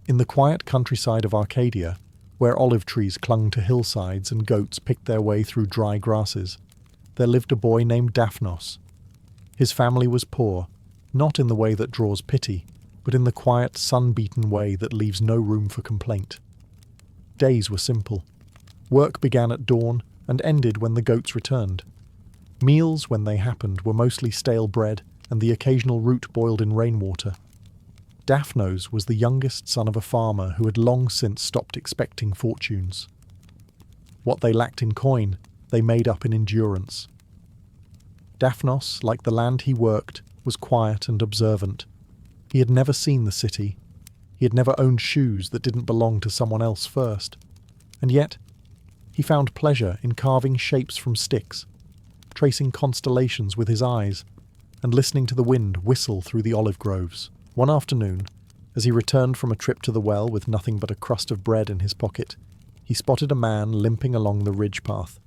In the quiet countryside of Arcadia, where olive trees clung to hillsides and goats picked their way through dry grasses, there lived a boy named Daphnos. His family was poor, not in the way that draws pity, but in the quiet, sun-beaten way that leaves no room for complaint. Days were simple. Work began at dawn and ended when the goats returned. Meals, when they happened, were mostly stale bread and the occasional root boiled in rainwater. Daphnos was the youngest son of a farmer who had long since stopped expecting fortunes. What they lacked in coin, they made up in endurance. Daphnos, like the land he worked, was quiet and observant. He had never seen the city. He had never owned shoes that didn't belong to someone else first. And yet, he found pleasure in carving shapes from sticks, tracing constellations with his eyes, and listening to the wind whistle through the olive groves. One afternoon, as he returned from a trip to the well with nothing but a crust of bread in his pocket, he spotted a man limping along the ridge path.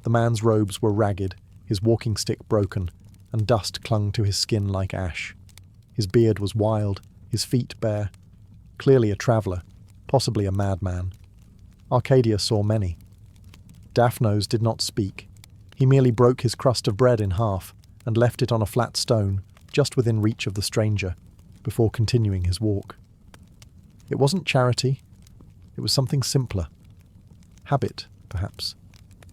The man's robes were ragged, his walking stick broken, and dust clung to his skin like ash. His beard was wild, his feet bare. Clearly a traveller, possibly a madman. Arcadia saw many. Daphnos did not speak. He merely broke his crust of bread in half and left it on a flat stone, just within reach of the stranger, before continuing his walk. It wasn't charity. It was something simpler. Habit, perhaps.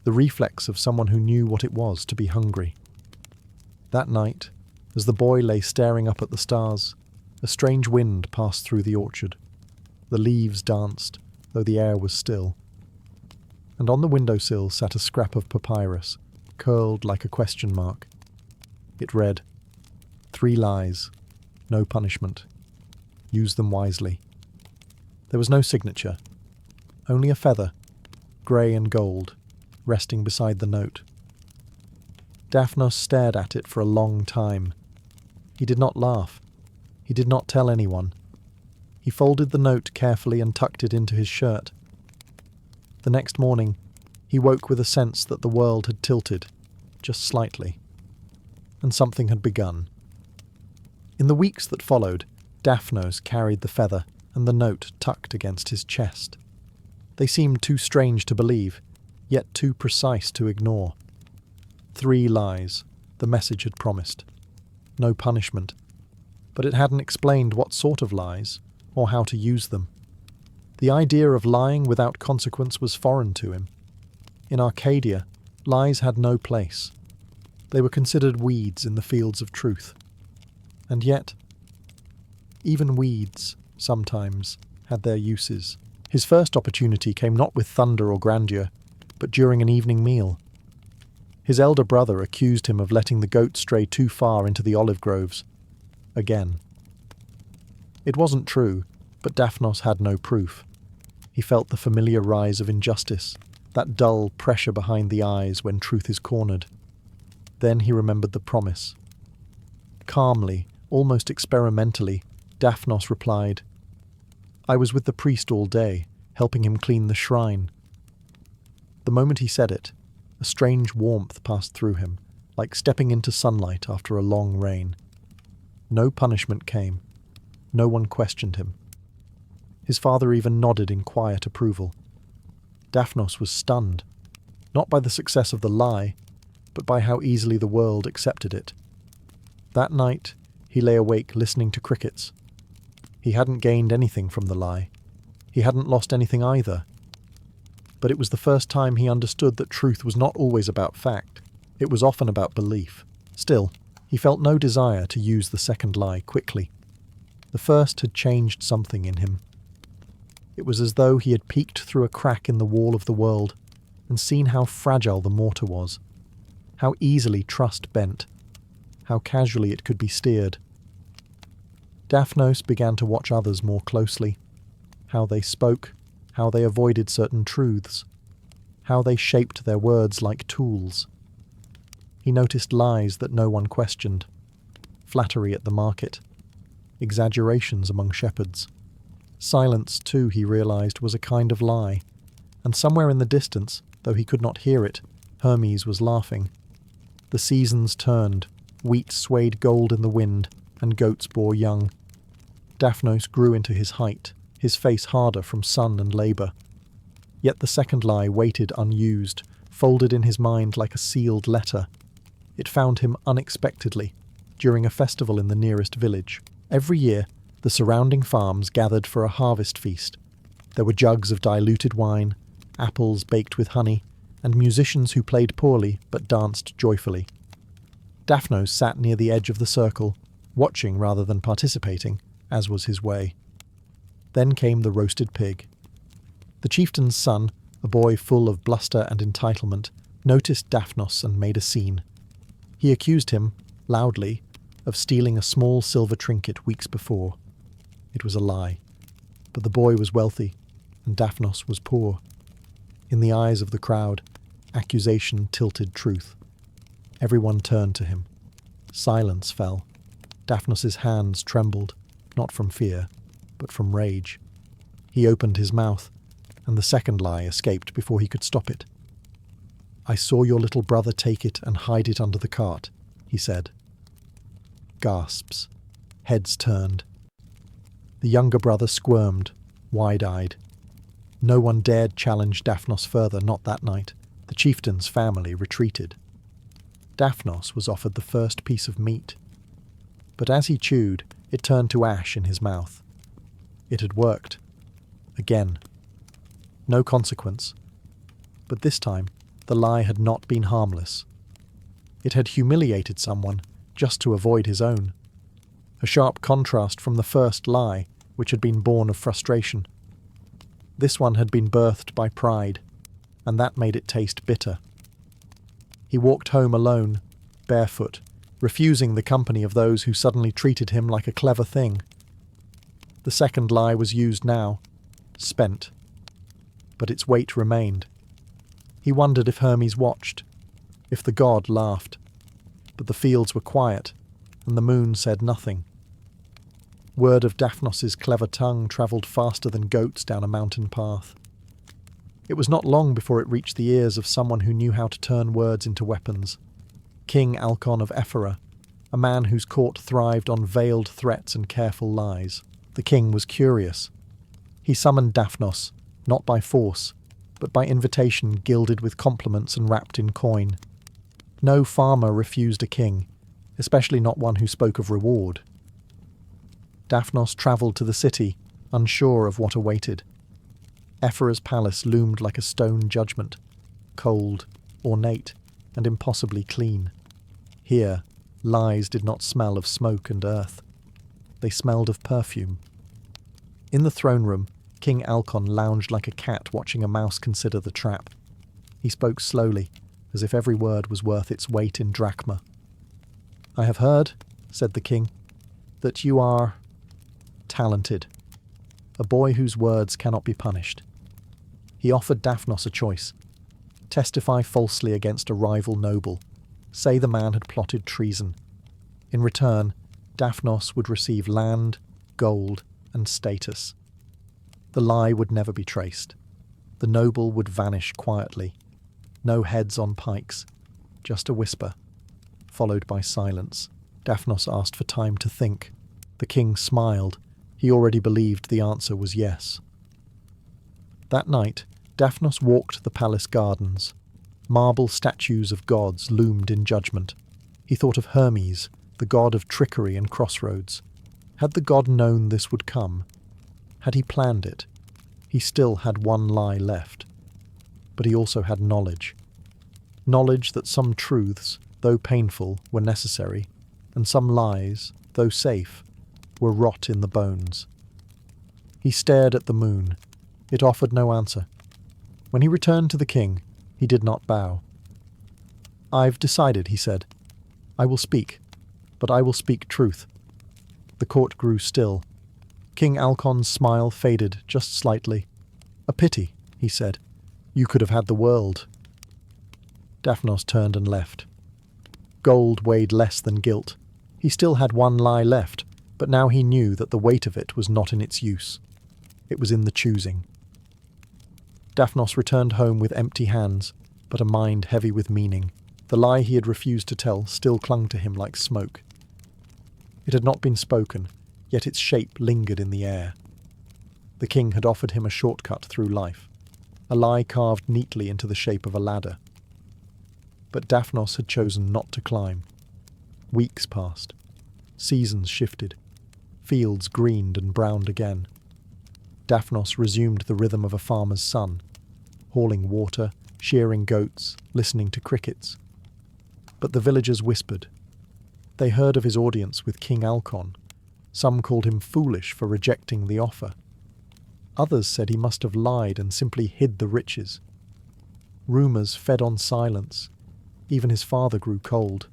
The reflex of someone who knew what it was to be hungry. That night, as the boy lay staring up at the stars, a strange wind passed through the orchard. The leaves danced, though the air was still. And on the windowsill sat a scrap of papyrus, curled like a question mark. It read, 3 lies, no punishment. Use them wisely. There was no signature, only a feather, grey and gold, resting beside the note. Daphnos stared at it for a long time. He did not laugh. He did not tell anyone. He folded the note carefully and tucked it into his shirt. The next morning, he woke with a sense that the world had tilted, just slightly, and something had begun. In the weeks that followed, Daphnos carried the feather and the note tucked against his chest. They seemed too strange to believe, yet too precise to ignore. 3 lies, the message had promised. No punishment. But it hadn't explained what sort of lies, or how to use them. The idea of lying without consequence was foreign to him. In Arcadia, lies had no place. They were considered weeds in the fields of truth. And yet, even weeds, sometimes, had their uses. His first opportunity came not with thunder or grandeur, but during an evening meal. His elder brother accused him of letting the goat stray too far into the olive groves. Again. It wasn't true, but Daphnos had no proof. He felt the familiar rise of injustice, that dull pressure behind the eyes when truth is cornered. Then he remembered the promise. Calmly, almost experimentally, Daphnos replied, "I was with the priest all day, helping him clean the shrine." The moment he said it, a strange warmth passed through him, like stepping into sunlight after a long rain. No punishment came. No one questioned him. His father even nodded in quiet approval. Daphnos was stunned, not by the success of the lie, but by how easily the world accepted it. That night, he lay awake listening to crickets. He hadn't gained anything from the lie. He hadn't lost anything either. But it was the first time he understood that truth was not always about fact. It was often about belief. Still, he felt no desire to use the second lie quickly. The first had changed something in him. It was as though he had peeked through a crack in the wall of the world and seen how fragile the mortar was, how easily trust bent, how casually it could be steered. Daphnos began to watch others more closely, how they spoke, how they avoided certain truths, how they shaped their words like tools. He noticed lies that no one questioned, flattery at the market, exaggerations among shepherds. Silence, too, he realized, was a kind of lie, and somewhere in the distance, though he could not hear it, Hermes was laughing. The seasons turned, wheat swayed gold in the wind, and goats bore young. Daphnos grew into his height, his face harder from sun and labour. Yet the second lie waited unused, folded in his mind like a sealed letter. It found him unexpectedly, during a festival in the nearest village. Every year, the surrounding farms gathered for a harvest feast. There were jugs of diluted wine, apples baked with honey, and musicians who played poorly but danced joyfully. Daphnos sat near the edge of the circle, watching rather than participating, as was his way. Then came the roasted pig. The chieftain's son, a boy full of bluster and entitlement, noticed Daphnos and made a scene. He accused him, loudly, of stealing a small silver trinket weeks before. It was a lie, but the boy was wealthy, and Daphnos was poor. In the eyes of the crowd, accusation tilted truth. Everyone turned to him. Silence fell. Daphnos's hands trembled, not from fear, but from rage. He opened his mouth, and the second lie escaped before he could stop it. "I saw your little brother take it and hide it under the cart," he said. Gasps. Heads turned. The younger brother squirmed, wide-eyed. No one dared challenge Daphnos further, not that night. The chieftain's family retreated. Daphnos was offered the first piece of meat. But as he chewed, it turned to ash in his mouth. It had worked. Again. No consequence. But this time, the lie had not been harmless. It had humiliated someone just to avoid his own. A sharp contrast from the first lie, which had been born of frustration. This one had been birthed by pride, and that made it taste bitter. He walked home alone, barefoot, refusing the company of those who suddenly treated him like a clever thing. The second lie was used now, spent. But its weight remained. He wondered if Hermes watched, if the god laughed. But the fields were quiet, and the moon said nothing. Word of Daphnos's clever tongue travelled faster than goats down a mountain path. It was not long before it reached the ears of someone who knew how to turn words into weapons. King Alcon of Ephyra, a man whose court thrived on veiled threats and careful lies. The king was curious. He summoned Daphnos, not by force, but by invitation gilded with compliments and wrapped in coin. No farmer refused a king, especially not one who spoke of reward. Daphnos travelled to the city, unsure of what awaited. Ephyra's palace loomed like a stone judgment, cold, ornate, and impossibly clean. Here, lies did not smell of smoke and earth. They smelled of perfume. In the throne room, King Alcon lounged like a cat watching a mouse consider the trap. He spoke slowly, as if every word was worth its weight in drachma. "I have heard," said the king, "that you are talented, a boy whose words cannot be punished." He offered Daphnos a choice, testify falsely against a rival noble, say the man had plotted treason. In return, Daphnos would receive land, gold, and status. The lie would never be traced. The noble would vanish quietly. No heads on pikes, just a whisper, followed by silence. Daphnos asked for time to think. The king smiled. He already believed the answer was yes. That night, Daphnos walked the palace gardens. Marble statues of gods loomed in judgment. He thought of Hermes, the god of trickery and crossroads. Had the god known this would come? Had he planned it? He still had one lie left. But he also had knowledge. Knowledge that some truths, though painful, were necessary, and some lies, though safe, were rot in the bones. He stared at the moon. It offered no answer. When he returned to the king, he did not bow. "I've decided," he said. "I will speak, but I will speak truth." The court grew still. King Alcon's smile faded just slightly. "A pity," he said. "You could have had the world." Daphnos turned and left. Gold weighed less than guilt. He still had one lie left, but now he knew that the weight of it was not in its use. It was in the choosing. Daphnos returned home with empty hands, but a mind heavy with meaning. The lie he had refused to tell still clung to him like smoke. It had not been spoken, yet its shape lingered in the air. The king had offered him a shortcut through life, a lie carved neatly into the shape of a ladder. But Daphnos had chosen not to climb. Weeks passed. Seasons shifted. Fields greened and browned again. Daphnos resumed the rhythm of a farmer's son, hauling water, shearing goats, listening to crickets. But the villagers whispered. They heard of his audience with King Alcon. Some called him foolish for rejecting the offer. Others said he must have lied and simply hid the riches. Rumours fed on silence. Even his father grew cold,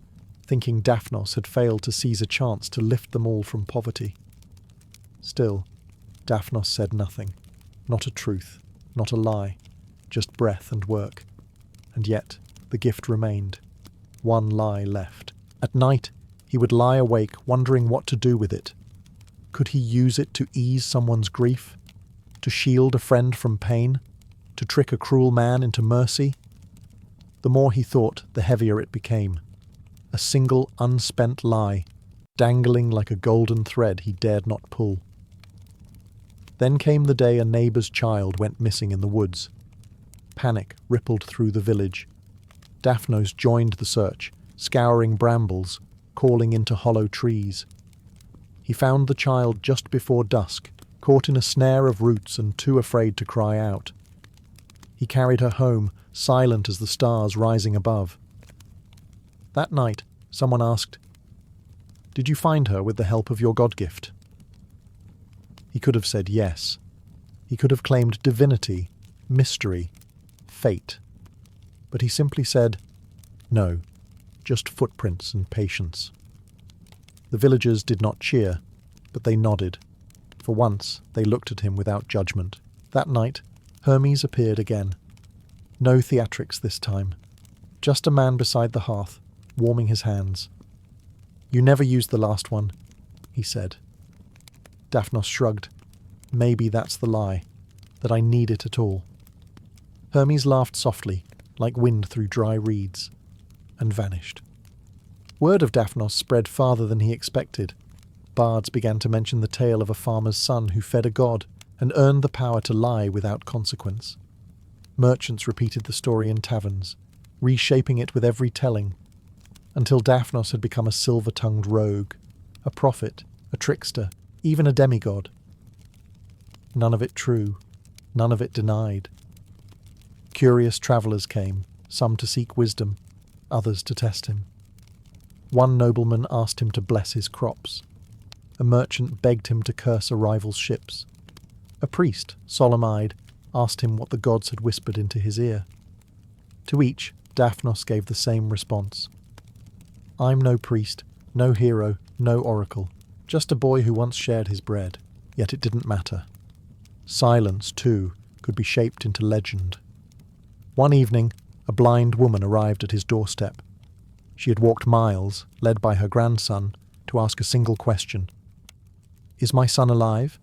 thinking Daphnos had failed to seize a chance to lift them all from poverty. Still, Daphnos said nothing. Not a truth, not a lie, just breath and work. And yet, the gift remained. One lie left. At night, he would lie awake, wondering what to do with it. Could he use it to ease someone's grief? To shield a friend from pain? To trick a cruel man into mercy? The more he thought, the heavier it became. A single unspent lie, dangling like a golden thread he dared not pull. Then came the day a neighbour's child went missing in the woods. Panic rippled through the village. Daphnos joined the search, scouring brambles, calling into hollow trees. He found the child just before dusk, caught in a snare of roots and too afraid to cry out. He carried her home, silent as the stars rising above. That night, someone asked, "Did you find her with the help of your God-gift?" He could have said yes. He could have claimed divinity, mystery, fate. But he simply said, "No, just footprints and patience." The villagers did not cheer, but they nodded. For once, they looked at him without judgment. That night, Hermes appeared again. No theatrics this time. Just a man beside the hearth, warming his hands. "You never used the last one," he said. Daphnos shrugged. "Maybe that's the lie, that I need it at all." Hermes laughed softly, like wind through dry reeds, and vanished. Word of Daphnos spread farther than he expected. Bards began to mention the tale of a farmer's son who fed a god and earned the power to lie without consequence. Merchants repeated the story in taverns, reshaping it with every telling, until Daphnos had become a silver-tongued rogue, a prophet, a trickster, even a demigod. None of it true, none of it denied. Curious travellers came, some to seek wisdom, others to test him. One nobleman asked him to bless his crops. A merchant begged him to curse a rival's ships. A priest, solemn-eyed, asked him what the gods had whispered into his ear. To each, Daphnos gave the same response. "I'm no priest, no hero, no oracle, just a boy who once shared his bread." Yet it didn't matter. Silence, too, could be shaped into legend. One evening, a blind woman arrived at his doorstep. She had walked miles, led by her grandson, to ask a single question. "Is my son alive?"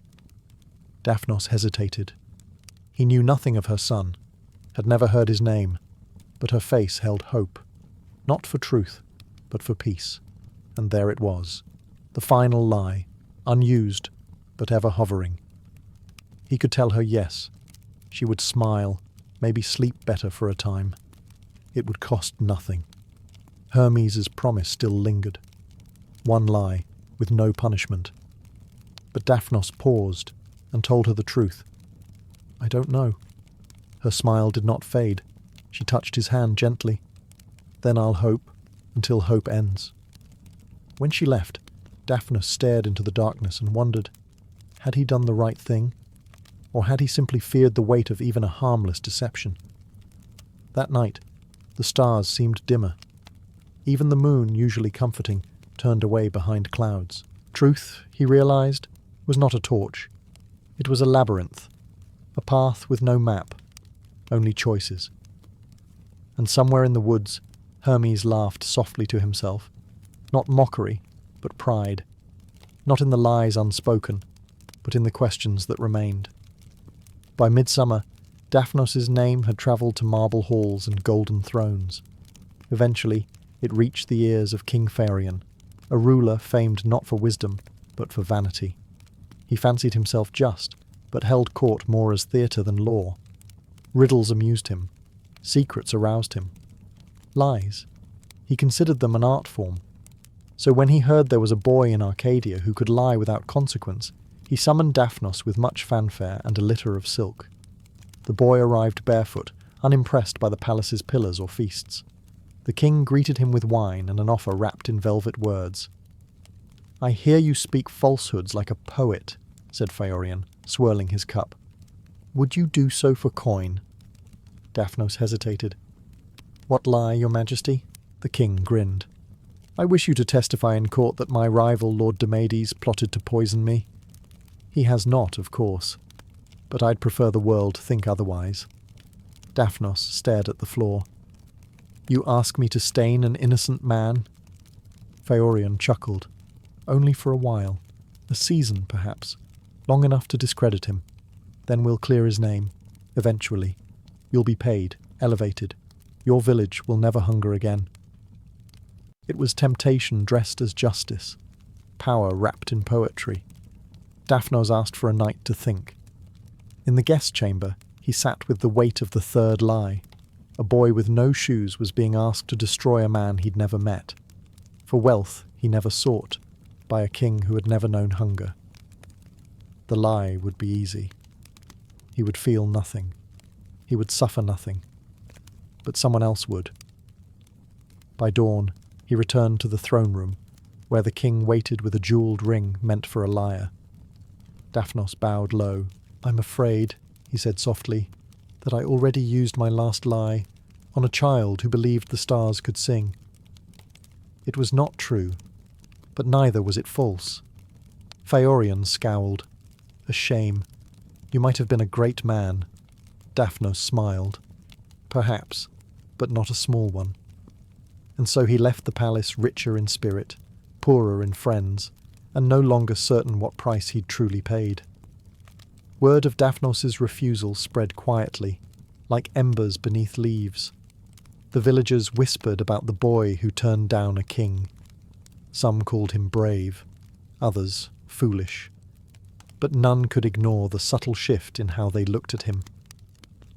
Daphnos hesitated. He knew nothing of her son, had never heard his name, but her face held hope, not for truth, but for peace. And there it was, the final lie, unused, but ever hovering. He could tell her yes. She would smile, maybe sleep better for a time. It would cost nothing. Hermes' promise still lingered. One lie, with no punishment. But Daphnos paused and told her the truth. "I don't know." Her smile did not fade. She touched his hand gently. "Then I'll hope, until hope ends." When she left, Daphnos stared into the darkness and wondered, had he done the right thing? Or had he simply feared the weight of even a harmless deception? That night, the stars seemed dimmer. Even the moon, usually comforting, turned away behind clouds. Truth, he realized, was not a torch. It was a labyrinth, a path with no map, only choices. And somewhere in the woods, Hermes laughed softly to himself. Not mockery, but pride. Not in the lies unspoken, but in the questions that remained. By midsummer, Daphnos' name had travelled to marble halls and golden thrones. Eventually, it reached the ears of King Phileia, a ruler famed not for wisdom, but for vanity. He fancied himself just, but held court more as theatre than law. Riddles amused him. Secrets aroused him. Lies. He considered them an art form. So when he heard there was a boy in Arcadia who could lie without consequence, he summoned Daphnos with much fanfare and a litter of silk. The boy arrived barefoot, unimpressed by the palace's pillars or feasts. The king greeted him with wine and an offer wrapped in velvet words. "I hear you speak falsehoods like a poet," said Phileia, swirling his cup. "Would you do so for coin?" Daphnos hesitated. "What lie, your majesty?" The king grinned. "I wish you to testify in court that my rival, Lord Demades, plotted to poison me. He has not, of course, but I'd prefer the world think otherwise." Daphnos stared at the floor. "You ask me to stain an innocent man?" Phileia chuckled. "Only for a while. A season, perhaps. Long enough to discredit him. Then we'll clear his name. Eventually. You'll be paid, elevated. Your village will never hunger again." It was temptation dressed as justice. Power wrapped in poetry. Daphnos asked for a night to think. In the guest chamber, he sat with the weight of the third lie. A boy with no shoes was being asked to destroy a man he'd never met. For wealth he never sought, by a king who had never known hunger. The lie would be easy. He would feel nothing. He would suffer nothing. But someone else would. By dawn, he returned to the throne room, where the king waited with a jewelled ring meant for a liar. Daphnos bowed low. "I'm afraid," he said softly, "that I already used my last lie on a child who believed the stars could sing. It was not true, but neither was it false." Phileia scowled. "A shame. You might have been a great man." Daphnos smiled. "Perhaps, but not a small one." And so he left the palace richer in spirit, poorer in friends, and no longer certain what price he'd truly paid. Word of Daphnos' refusal spread quietly, like embers beneath leaves. The villagers whispered about the boy who turned down a king. Some called him brave, others foolish. But none could ignore the subtle shift in how they looked at him.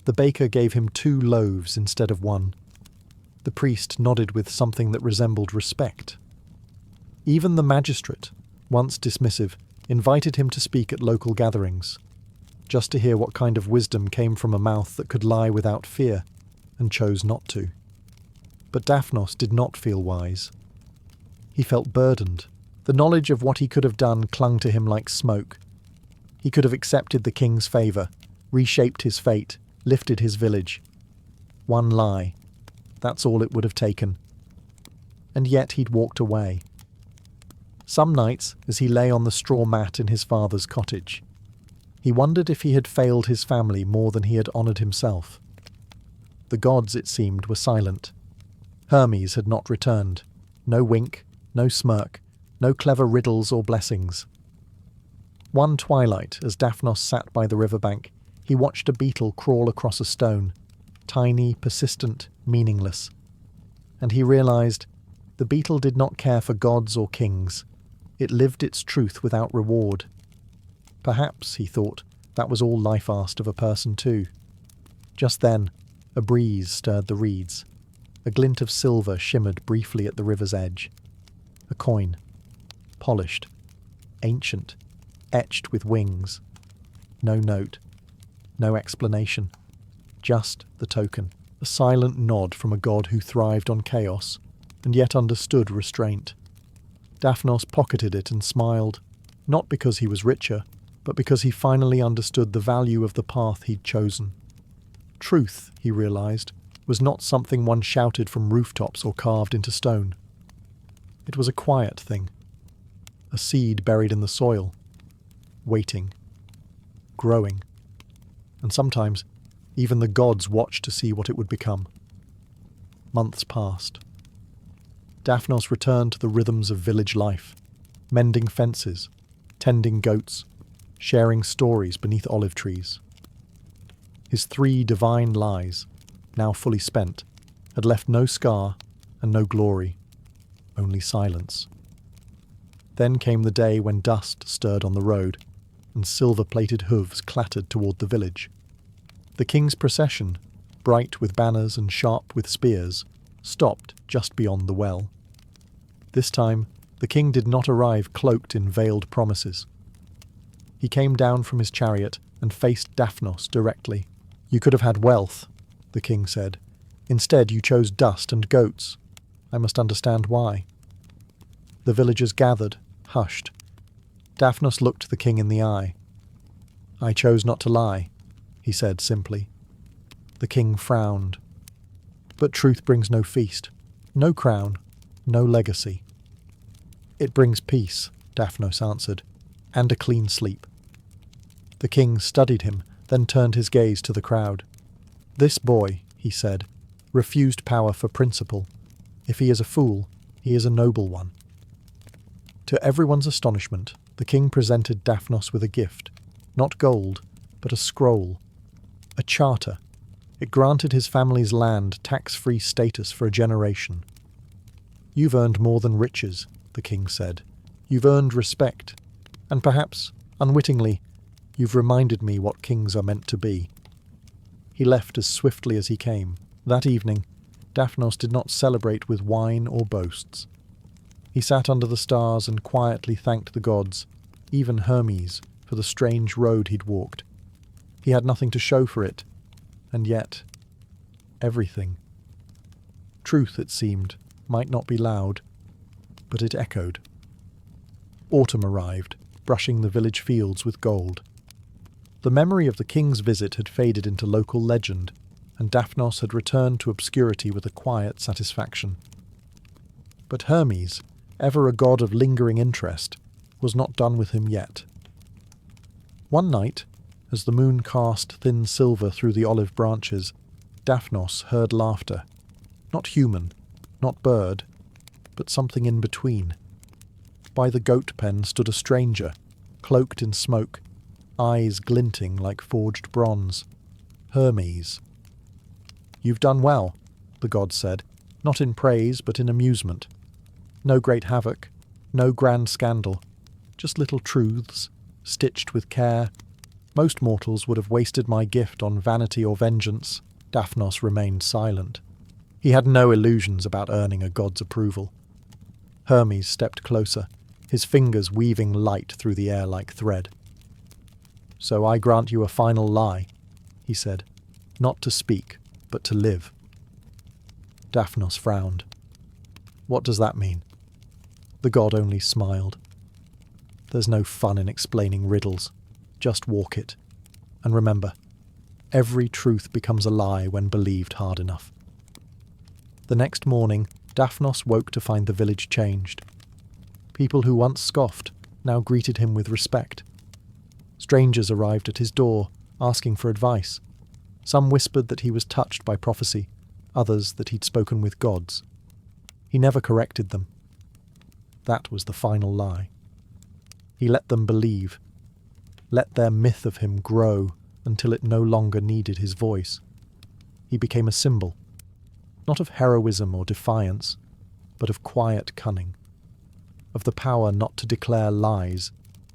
The baker gave him 2 loaves instead of 1. The priest nodded with something that resembled respect. Even the magistrate, once dismissive, invited him to speak at local gatherings, just to hear what kind of wisdom came from a mouth that could lie without fear, and chose not to. But Daphnos did not feel wise. He felt burdened. The knowledge of what he could have done clung to him like smoke. He could have accepted the king's favour, reshaped his fate, lifted his village. One lie. That's all it would have taken. And yet he'd walked away. Some nights, as he lay on the straw mat in his father's cottage, he wondered if he had failed his family more than he had honoured himself. The gods, it seemed, were silent. Hermes had not returned. No wink, no smirk, no clever riddles or blessings. One twilight, as Daphnos sat by the riverbank, he watched a beetle crawl across a stone, tiny, persistent, meaningless. And he realized the beetle did not care for gods or kings. It lived its truth without reward. Perhaps, he thought, that was all life asked of a person too. Just then, a breeze stirred the reeds. A glint of silver shimmered briefly at the river's edge. A coin. Polished. Ancient. Etched with wings. No note. No explanation. Just the token. A silent nod from a god who thrived on chaos, and yet understood restraint. Daphnos pocketed it and smiled, not because he was richer, but because he finally understood the value of the path he'd chosen. Truth, he realized, was not something one shouted from rooftops or carved into stone. It was a quiet thing. A seed buried in the soil. Waiting. Growing. And sometimes, even the gods watched to see what it would become. Months passed. Daphnos returned to the rhythms of village life, mending fences, tending goats, sharing stories beneath olive trees. His 3 divine lies, now fully spent, had left no scar and no glory, only silence. Then came the day when dust stirred on the road, and silver-plated hooves clattered toward the village. The king's procession, bright with banners and sharp with spears, stopped just beyond the well. This time, the king did not arrive cloaked in veiled promises. He came down from his chariot and faced Daphnos directly. "You could have had wealth," the king said. "Instead, you chose dust and goats. I must understand why." The villagers gathered, hushed. Daphnos looked the king in the eye. "I chose not to lie," he said simply. The king frowned. "But truth brings no feast, no crown, no legacy." "It brings peace," Daphnos answered, "and a clean sleep." The king studied him, then turned his gaze to the crowd. "This boy," he said, "refused power for principle. If he is a fool, he is a noble one." To everyone's astonishment, the king presented Daphnos with a gift, not gold, but a scroll, a charter. It granted his family's land tax-free status for a generation. "You've earned more than riches," the king said. "You've earned respect, and perhaps, unwittingly, you've reminded me what kings are meant to be." He left as swiftly as he came. That evening, Daphnos did not celebrate with wine or boasts. He sat under the stars and quietly thanked the gods, even Hermes, for the strange road he'd walked. He had nothing to show for it, and yet, everything. Truth, it seemed, might not be loud, but it echoed. Autumn arrived, brushing the village fields with gold. The memory of the king's visit had faded into local legend, and Daphnos had returned to obscurity with a quiet satisfaction. But Hermes, ever a god of lingering interest, was not done with him yet. One night, as the moon cast thin silver through the olive branches, Daphnos heard laughter. Not human, not bird, but something in between. By the goat pen stood a stranger, cloaked in smoke, eyes glinting like forged bronze. Hermes. "You've done well," the god said, not in praise but in amusement. "No great havoc, no grand scandal, just little truths, stitched with care. Most mortals would have wasted my gift on vanity or vengeance." Daphnos remained silent. He had no illusions about earning a god's approval. Hermes stepped closer, his fingers weaving light through the air like thread. "So I grant you a final lie," he said, "not to speak, but to live." Daphnos frowned. "What does that mean?" The god only smiled. "There's no fun in explaining riddles. Just walk it. And remember, every truth becomes a lie when believed hard enough." The next morning, Daphnos woke to find the village changed. People who once scoffed now greeted him with respect. Strangers arrived at his door, asking for advice. Some whispered that he was touched by prophecy, others that he'd spoken with gods. He never corrected them. That was the final lie. He let them believe, let their myth of him grow until it no longer needed his voice. He became a symbol, not of heroism or defiance, but of quiet cunning, of the power not to declare lies,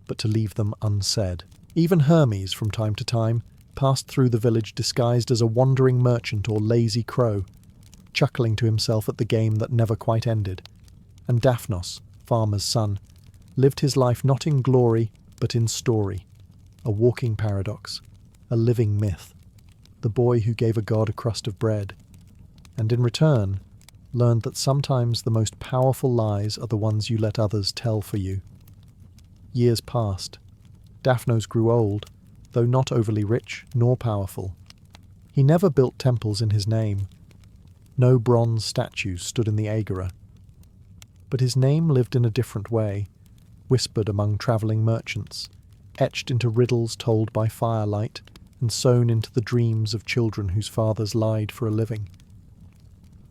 but to leave them unsaid. Even Hermes, from time to time, passed through the village disguised as a wandering merchant or lazy crow, chuckling to himself at the game that never quite ended. And Daphnos, farmer's son, lived his life not in glory, but in story, a walking paradox, a living myth, the boy who gave a god a crust of bread, and in return learned that sometimes the most powerful lies are the ones you let others tell for you. Years passed. Daphnos grew old, though not overly rich nor powerful. He never built temples in his name. No bronze statues stood in the agora. But his name lived in a different way, whispered among travelling merchants, etched into riddles told by firelight, and sewn into the dreams of children whose fathers lied for a living.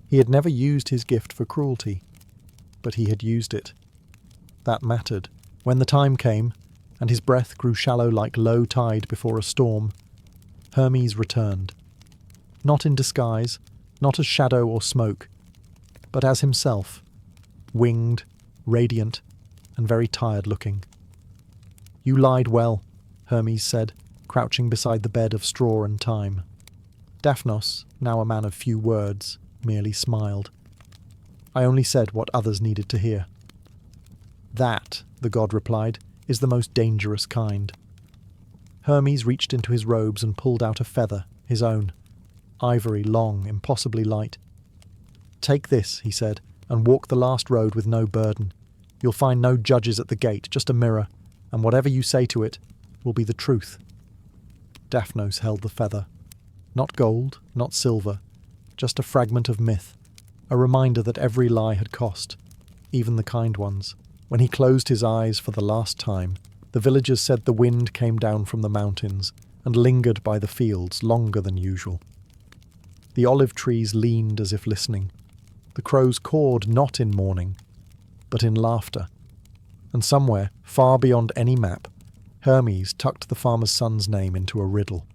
He had never used his gift for cruelty, but he had used it. That mattered. When the time came, and his breath grew shallow like low tide before a storm, Hermes returned. Not in disguise, not as shadow or smoke, but as himself, winged, radiant, and very tired-looking. "You lied well," Hermes said, crouching beside the bed of straw and thyme. Daphnos, now a man of few words, merely smiled. "I only said what others needed to hear." "That," the god replied, "is the most dangerous kind." Hermes reached into his robes and pulled out a feather, his own, ivory, long, impossibly light. "Take this," he said, "and walk the last road with no burden. You'll find no judges at the gate, just a mirror, and whatever you say to it will be the truth." Daphnos held the feather. Not gold, not silver, just a fragment of myth, a reminder that every lie had cost, even the kind ones. When he closed his eyes for the last time, the villagers said the wind came down from the mountains and lingered by the fields longer than usual. The olive trees leaned as if listening. The crows cawed not in mourning, but in laughter. And somewhere, far beyond any map, Hermes tucked the farmer's son's name into a riddle.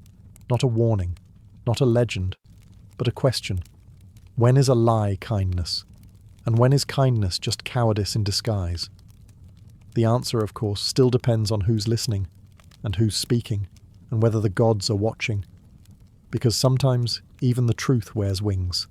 Not a warning, not a legend, but a question. When is a lie kindness? And when is kindness just cowardice in disguise? The answer, of course, still depends on who's listening, and who's speaking, and whether the gods are watching. Because sometimes even the truth wears wings.